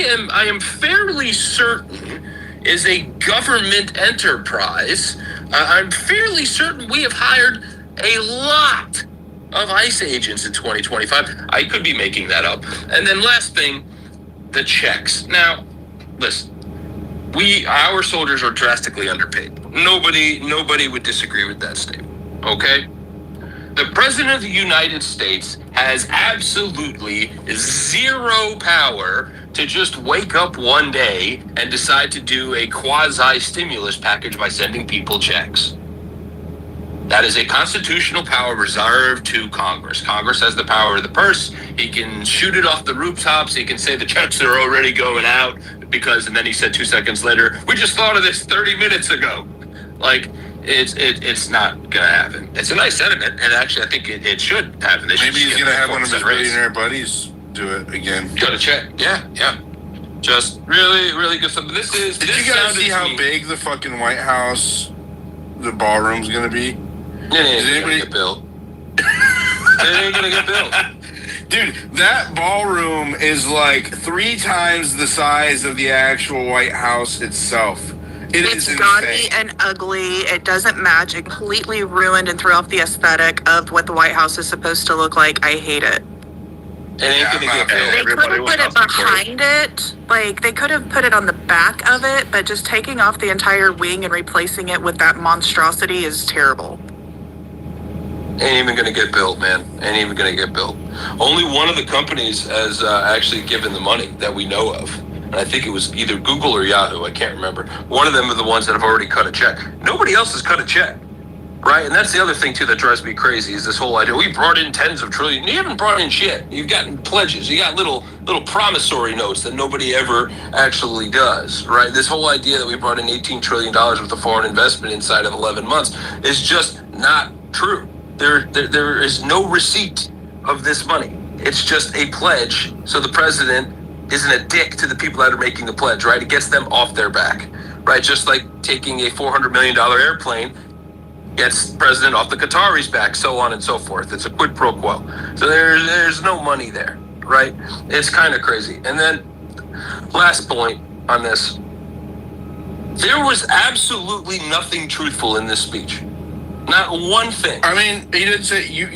am fairly certain is a government enterprise. I'm fairly certain we have hired a lot of ICE agents in 2025. I could be making that up. And then last thing, the checks. Now, listen, our soldiers are drastically underpaid. Nobody would disagree with that statement, okay? The President of the United States has absolutely zero power to just wake up one day and decide to do a quasi-stimulus package by sending people checks. That is a constitutional power reserved to Congress. Congress has the power of the purse. He can shoot it off the rooftops. He can say the checks are already going out because, and then he said 2 seconds later, we just thought of this 30 minutes ago. Like, it's not gonna happen. It's a nice sentiment, and actually I think it should happen. Maybe he's gonna have one of his billionaire buddies do it again. Got a check. Yeah. Just really, really good stuff. Did you guys see how big the fucking White House, the ballroom's gonna be? It ain't gonna get built. It ain't gonna get built. Dude, that ballroom is like 3 times the size of the actual White House itself. It's gaudy and ugly. It doesn't match. It completely ruined and threw off the aesthetic of what the White House is supposed to look like. I hate it. It ain't gonna get built. They could have put it behind it. Like, they could have put it on the back of it, but just taking off the entire wing and replacing it with that monstrosity is terrible. Ain't even gonna get built, man. Ain't even gonna get built. Only one of the companies has actually given the money that we know of. And I think it was either Google or Yahoo. I can't remember. One of them are the ones that have already cut a check. Nobody else has cut a check, right? And that's the other thing, too, that drives me crazy is this whole idea. We brought in tens of trillions. You haven't brought in shit. You've gotten pledges. You got little promissory notes that nobody ever actually does, right? This whole idea that we brought in $18 trillion worth of foreign investment inside of 11 months is just not true. There is no receipt of this money. It's just a pledge. So the president isn't a dick to the people that are making the pledge, right? It gets them off their back, right? Just like taking a $400 million airplane gets the president off the Qataris' back, so on and so forth. It's a quid pro quo. So there's no money there, right? It's kind of crazy. And then last point on this, there was absolutely nothing truthful in this speech. Not one thing. I mean, he did say you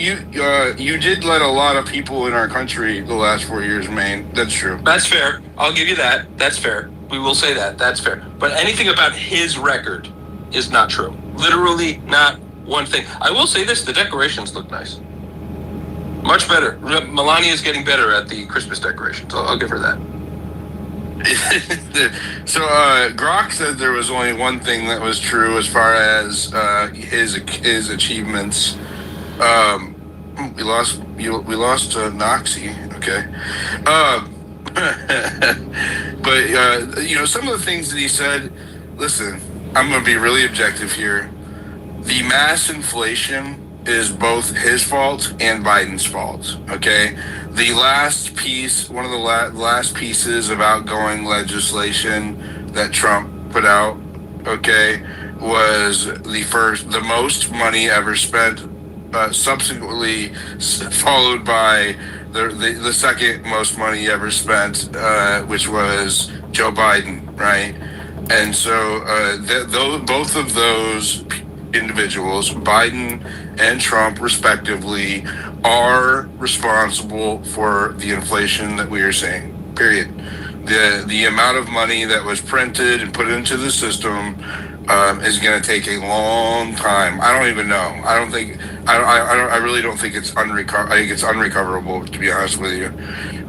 did let a lot of people in our country the last 4 years, man. That's true. That's fair. I'll give you that. That's fair. We will say that. That's fair. But anything about his record is not true. Literally not one thing. I will say this, the decorations look nice. Much better. Melania's getting better at the Christmas decorations. I'll give her that. So Grok said there was only one thing that was true as far as his achievements. We lost Noxie. Okay. But some of the things that he said. Listen, I'm going to be really objective here. The mass inflation is both his fault and Biden's fault. Okay, the last piece, one of the last pieces of outgoing legislation that Trump put out, okay, was the most money ever spent. Subsequently followed by the second most money ever spent, which was Joe Biden, right? And so both of those individuals, Biden and Trump respectively, are responsible for the inflation that we are seeing, period. The amount of money that was printed and put into the system is going to take a long time. I don't even know. I really don't think it's I think it's unrecoverable, to be honest with you.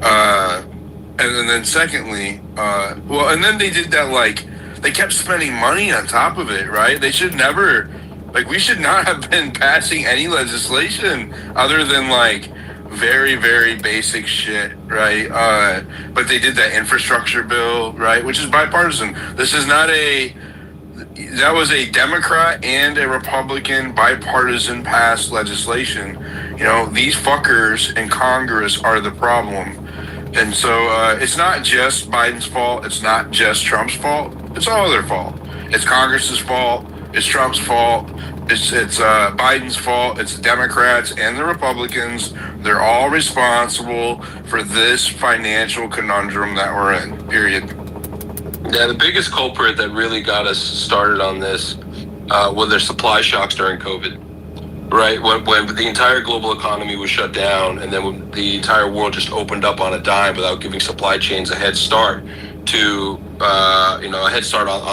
And then secondly, and then they did that, they kept spending money on top of it, right? They should never, we should not have been passing any legislation other than very, very basic shit, right? But they did that infrastructure bill, right? Which is bipartisan. This is not that was a Democrat and a Republican bipartisan passed legislation. These fuckers in Congress are the problem. And so it's not just Biden's fault. It's not just Trump's fault. It's all their fault. It's Congress's fault. It's Trump's fault. It's Biden's fault. It's the Democrats and the Republicans. They're all responsible for this financial conundrum that we're in, period. Yeah, the biggest culprit that really got us started on this were their supply shocks during COVID. Right, when the entire global economy was shut down, and then when the entire world just opened up on a dime without giving supply chains a head start on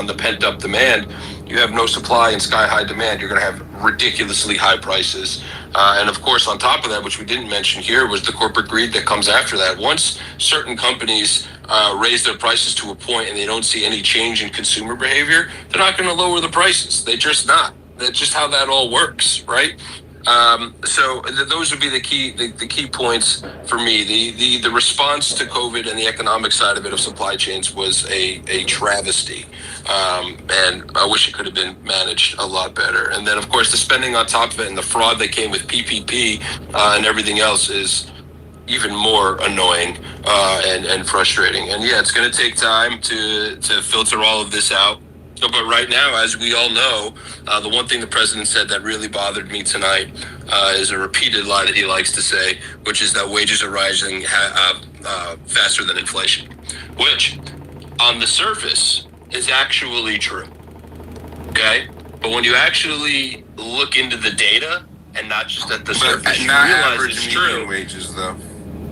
the pent up demand, you have no supply and sky high demand. You're going to have ridiculously high prices. And of course, on top of that, which we didn't mention here, was the corporate greed that comes after that. Once certain companies raise their prices to a point and they don't see any change in consumer behavior, they're not going to lower the prices. They're just not. That's just how that all works, right? So those would be the key points for me. The response to COVID and the economic side of it of supply chains was a travesty, and I wish it could have been managed a lot better. And then, of course, the spending on top of it and the fraud that came with PPP and everything else is even more annoying and frustrating. And yeah, it's going to take time to filter all of this out. But right now, as we all know, the one thing the president said that really bothered me tonight is a repeated lie that he likes to say, which is that wages are rising faster than inflation, which on the surface is actually true. Okay? But when you actually look into the data and not just at the surface, you realize it's true. Wages, though.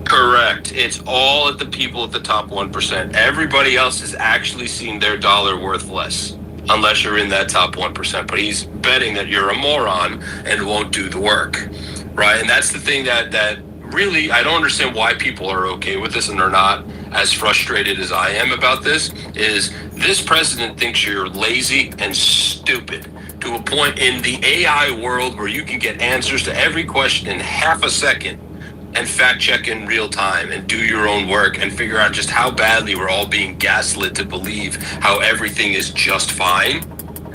Correct. It's all at the people at the top 1%. Everybody else is actually seeing their dollar worth less, unless you're in that top 1%. But he's betting that you're a moron and won't do the work, right? And that's the thing that really, I don't understand why people are okay with this and are not as frustrated as I am about this, is this president thinks you're lazy and stupid to a point in the AI world where you can get answers to every question in half a second and fact check in real time and do your own work and figure out just how badly we're all being gaslit to believe how everything is just fine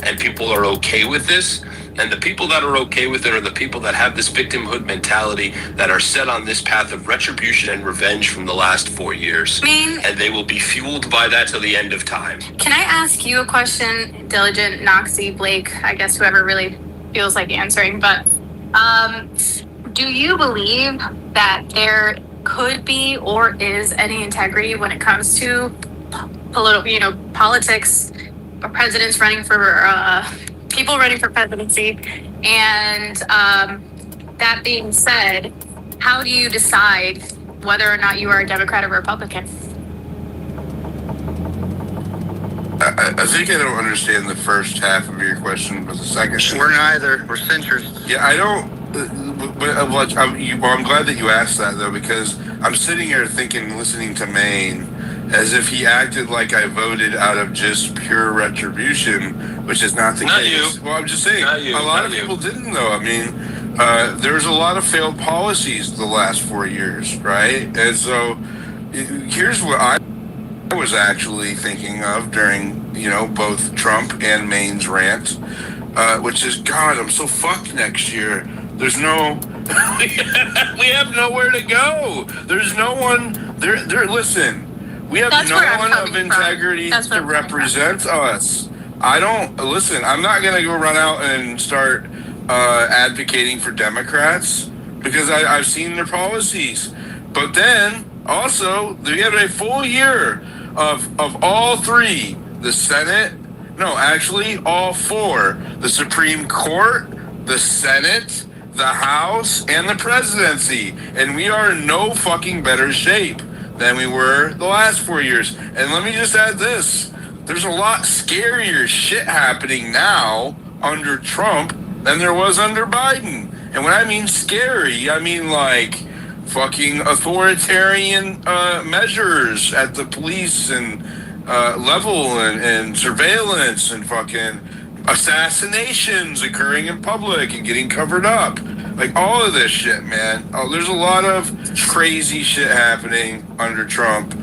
and people are okay with this. And the people that are okay with it are the people that have this victimhood mentality, that are set on this path of retribution and revenge from the last 4 years. And they will be fueled by that till the end of time. Can I ask you a question, Diligent, Noxie, Blake, I guess whoever really feels like answering, but do you believe that there could be or is any integrity when it comes to politics, or presidents running for people running for presidency? And that being said, how do you decide whether or not you are a Democrat or Republican? I think I don't understand the first half of your question, but the second. We're neither. We're centrists. Yeah, I don't. I'm glad that you asked that though, because I'm sitting here thinking, listening to Maine, as if he acted like I voted out of just pure retribution, which is not the case. You. Well, I'm just saying, a lot of people didn't though. I mean, there's a lot of failed policies the last 4 years, right? And so here's what I was actually thinking of during, both Trump and Maine's rant, which is, God, I'm so fucked next year. There's no, we have nowhere to go. There's no one there. Listen, we have no one of integrity to represent us. I don't, listen, I'm not going to go run out and start advocating for Democrats because I've seen their policies. But then also, we have a full year of all three, the Senate, no, actually all four, the Supreme Court, the Senate, the House, and the presidency. And we are in no fucking better shape than we were the last 4 years. And let me just add this. There's a lot scarier shit happening now under Trump than there was under Biden. And when I mean scary, I mean like fucking authoritarian measures at the police and level and surveillance and fucking assassinations occurring in public and getting covered up. Like all of this shit, man. There's a lot of crazy shit happening under Trump.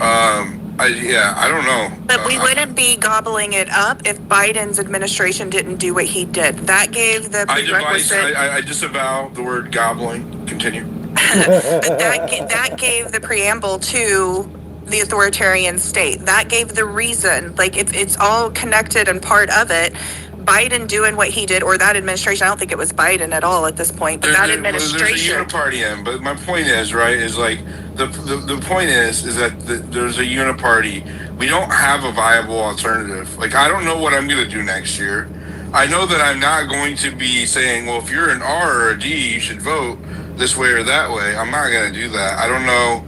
I don't know. But we wouldn't be gobbling it up if Biden's administration didn't do what he did. That gave the prerequisite. I disavow the word gobbling. Continue. But that gave the preamble to the authoritarian state. That gave the reason. Like, if it's all connected and part of it, Biden doing what he did, or that administration, I don't think it was Biden at all at this point, but that administration. There's a uniparty in, but my point is, right, is like, the point is that there's a uniparty. We don't have a viable alternative. Like, I don't know what I'm going to do next year. I know that I'm not going to be saying, well, if you're an R or a D, you should vote this way or that way. I'm not going to do that. I don't know.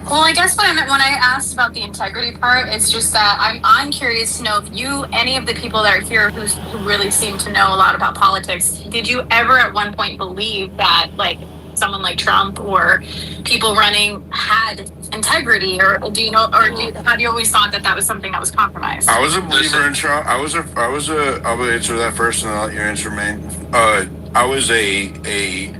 I guess when I asked about the integrity part, it's just that I'm curious to know if any of the people that are here who really seem to know a lot about politics, did you ever at one point believe that like someone like Trump or people running had integrity, or have you always thought that was something that was compromised? I was a believer in Trump. I'll answer that first and then I'll let you answer Maine. I was a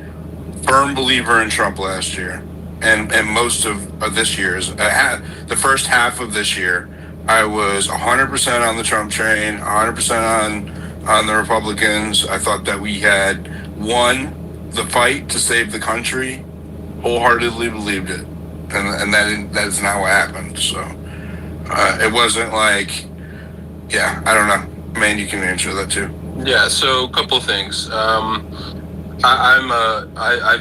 firm believer in Trump last year. And most of this year's, the first half of this year, I was 100% on the Trump train, 100% on the Republicans. I thought that we had won the fight to save the country. Wholeheartedly believed it. And that is not what happened. So it wasn't like, I don't know. Man, you can answer that too. Yeah, so a couple of things. I've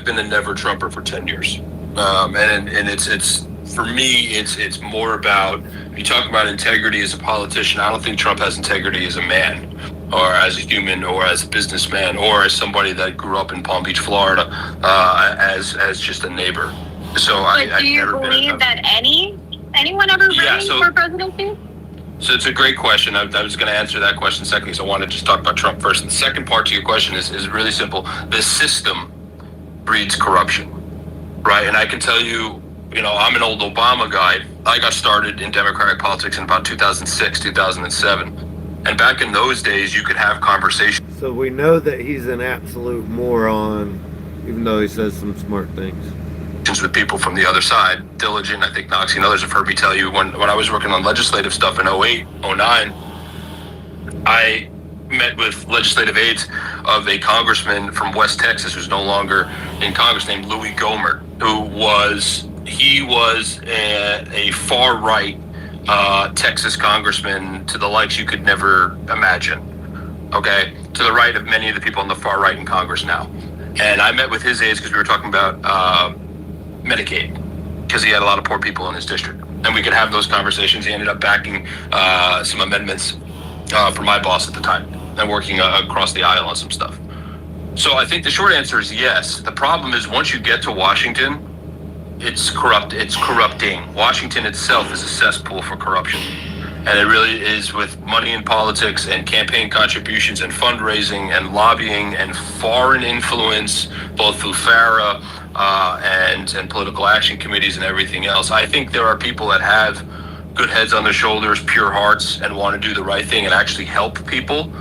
been a never Trumper for 10 years. And it's for me, it's more about, you talk about integrity as a politician. I don't think Trump has integrity as a man, or as a human, or as a businessman, or as somebody that grew up in Palm Beach, Florida, as just a neighbor. So do you believe that anyone ever running for presidency? So it's a great question. I was going to answer that question secondly, so I want to just talk about Trump first. And the second part to your question is really simple. The system breeds corruption. Right, and I can tell you, I'm an old Obama guy. I got started in Democratic politics in about 2006, 2007. And back in those days, you could have conversations. So we know that he's an absolute moron, even though he says some smart things. With people from the other side, Diligent, I think Noxie and others have heard me tell you, when I was working on legislative stuff in 08, 09, I met with legislative aides of a congressman from West Texas who's no longer in Congress, named Louis Gohmert, who was a far right Texas congressman to the likes you could never imagine. Okay, to the right of many of the people on the far right in Congress now. And I met with his aides because we were talking about Medicaid, because he had a lot of poor people in his district, and we could have those conversations. He ended up backing some amendments for my boss at the time, and working across the aisle on some stuff. So I think the short answer is yes. The problem is once you get to Washington, it's corrupt. It's corrupting. Washington itself is a cesspool for corruption. And it really is with money in politics and campaign contributions and fundraising and lobbying and foreign influence, both through FARA and political action committees and everything else. I think there are people that have good heads on their shoulders, pure hearts, and want to do the right thing and actually help people.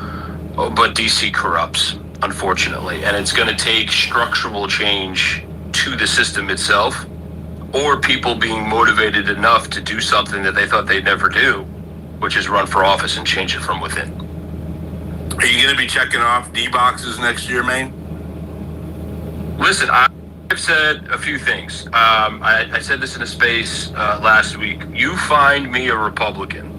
But DC corrupts, unfortunately. And it's going to take structural change to the system itself, or people being motivated enough to do something that they thought they'd never do, which is run for office and change it from within. Are you going to be checking off D boxes next year, Maine? Listen, I've said a few things. I said this in a space last week. You find me a Republican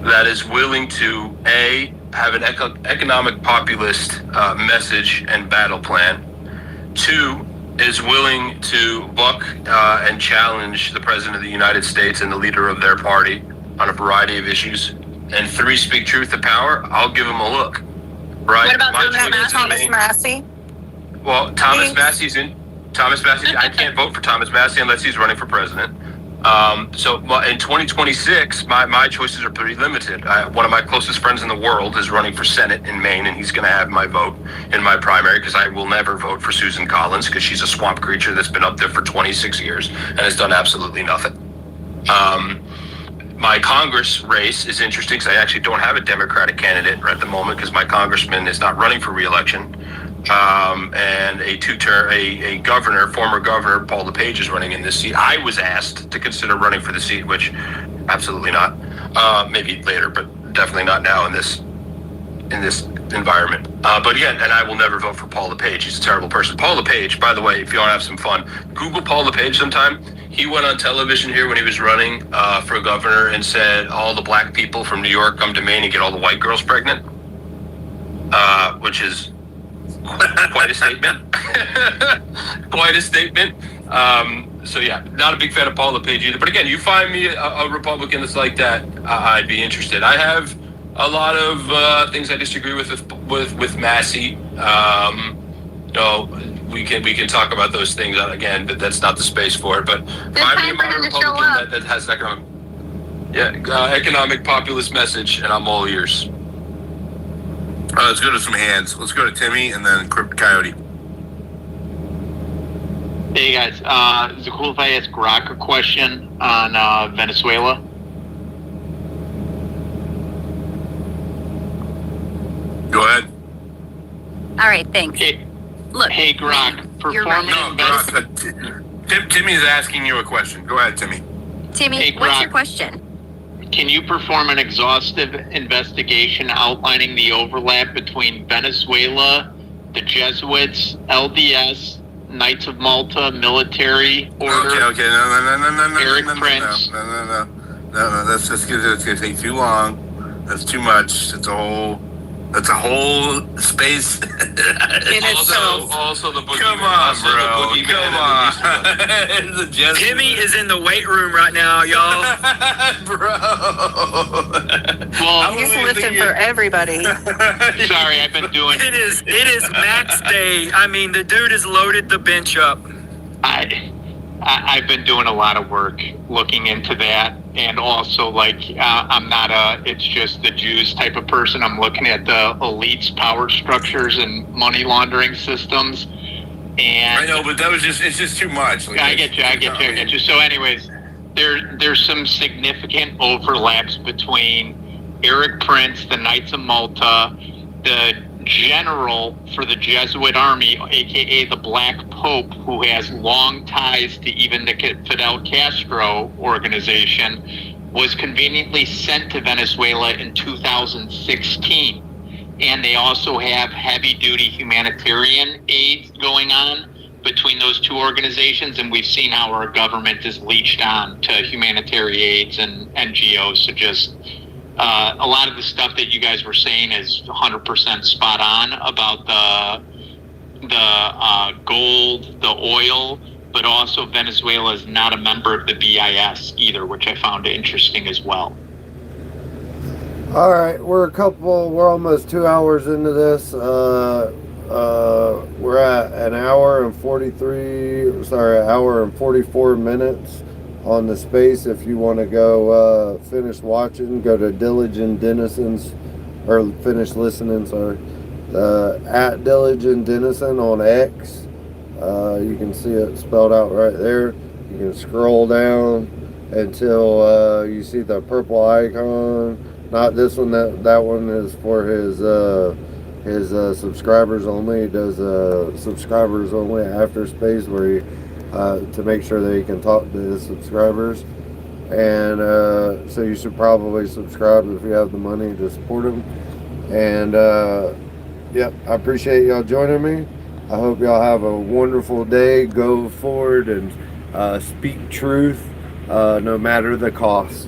that is willing to, A, have an economic populist message and battle plan. 2, is willing to buck and challenge the President of the United States and the leader of their party on a variety of issues. And 3, speak truth to power. I'll give him a look. Right? What about Thomas Massie? Well, Thomas Massie, I can't vote for Thomas Massie unless he's running for president. So in 2026, my choices are pretty limited. One of my closest friends in the world is running for Senate in Maine, and he's going to have my vote in my primary because I will never vote for Susan Collins because she's a swamp creature that's been up there for 26 years and has done absolutely nothing. My Congress race is interesting because I actually don't have a Democratic candidate at the moment because my congressman is not running for re-election. And a governor, former governor, Paul LePage, is running in this seat. I was asked to consider running for the seat, which absolutely not. Maybe later, but definitely not now in this environment. But again, and I will never vote for Paul LePage. He's a terrible person. Paul LePage, by the way, if you want to have some fun, Google Paul LePage sometime. He went on television here when he was running for governor and said all the black people from New York come to Maine and get all the white girls pregnant, which is quite a statement. Quite a statement. So yeah, not a big fan of Paul LePage either. But again, you find me a Republican that's like that, I'd be interested. I have a lot of things I disagree with Massie. We can talk about those things again, but that's not the space for it. But find me a modern Republican that has economic populist message, and I'm all ears. Let's go to some hands. Let's go to Timmy and then Coyote. Hey guys, is it cool if I ask Grok a question on Venezuela? Go ahead. All right, thanks. Look, hey Grok, Timmy's asking you a question. Go ahead, Timmy. Timmy, hey, what's Grok, your question? Can you perform an exhaustive investigation outlining the overlap between Venezuela, the Jesuits, LDS, Knights of Malta, military order? Okay, no. Eric Prince. No. That's just it's gonna take too long. That's too much. That's a whole space. Also the boogeyman. Come on, bro. Come on. Timmy is in the weight room right now, y'all. Bro. Well, He's lifting for everybody. sorry, I've been doing It is max day. I mean, the dude has loaded the bench up. I've been doing a lot of work looking into that, and also I'm not it's just the Jews type of person. I'm looking at the elites' power structures and money laundering systems. And I know, but it's just too much. I get you. So anyways, there's some significant overlaps between Eric Prince, the Knights of Malta, the general for the Jesuit army, aka the Black Pope, who has long ties to even the Fidel Castro organization, was conveniently sent to Venezuela in 2016. And they also have heavy-duty humanitarian aid going on between those two organizations, and we've seen how our government is leached on to humanitarian aids and NGOs. So just a lot of the stuff that you guys were saying is 100% spot on about the gold, the oil, but also Venezuela is not a member of the BIS either, which I found interesting as well. All right, we're almost 2 hours into this. We're at an hour and 44 minutes. on the space. If you want to go finish watching, go to Diligent Denizens, or finish listening, sorry. At Diligent Denizen on X. You can see it spelled out right there. You can scroll down until you see the purple icon. Not this one. That one is for his subscribers only. He does subscribers only after space, where he to make sure that he can talk to his subscribers. And so you should probably subscribe if you have the money to support him. And yep, I appreciate y'all joining me. I hope y'all have a wonderful day. Go forward and speak truth, no matter the cost.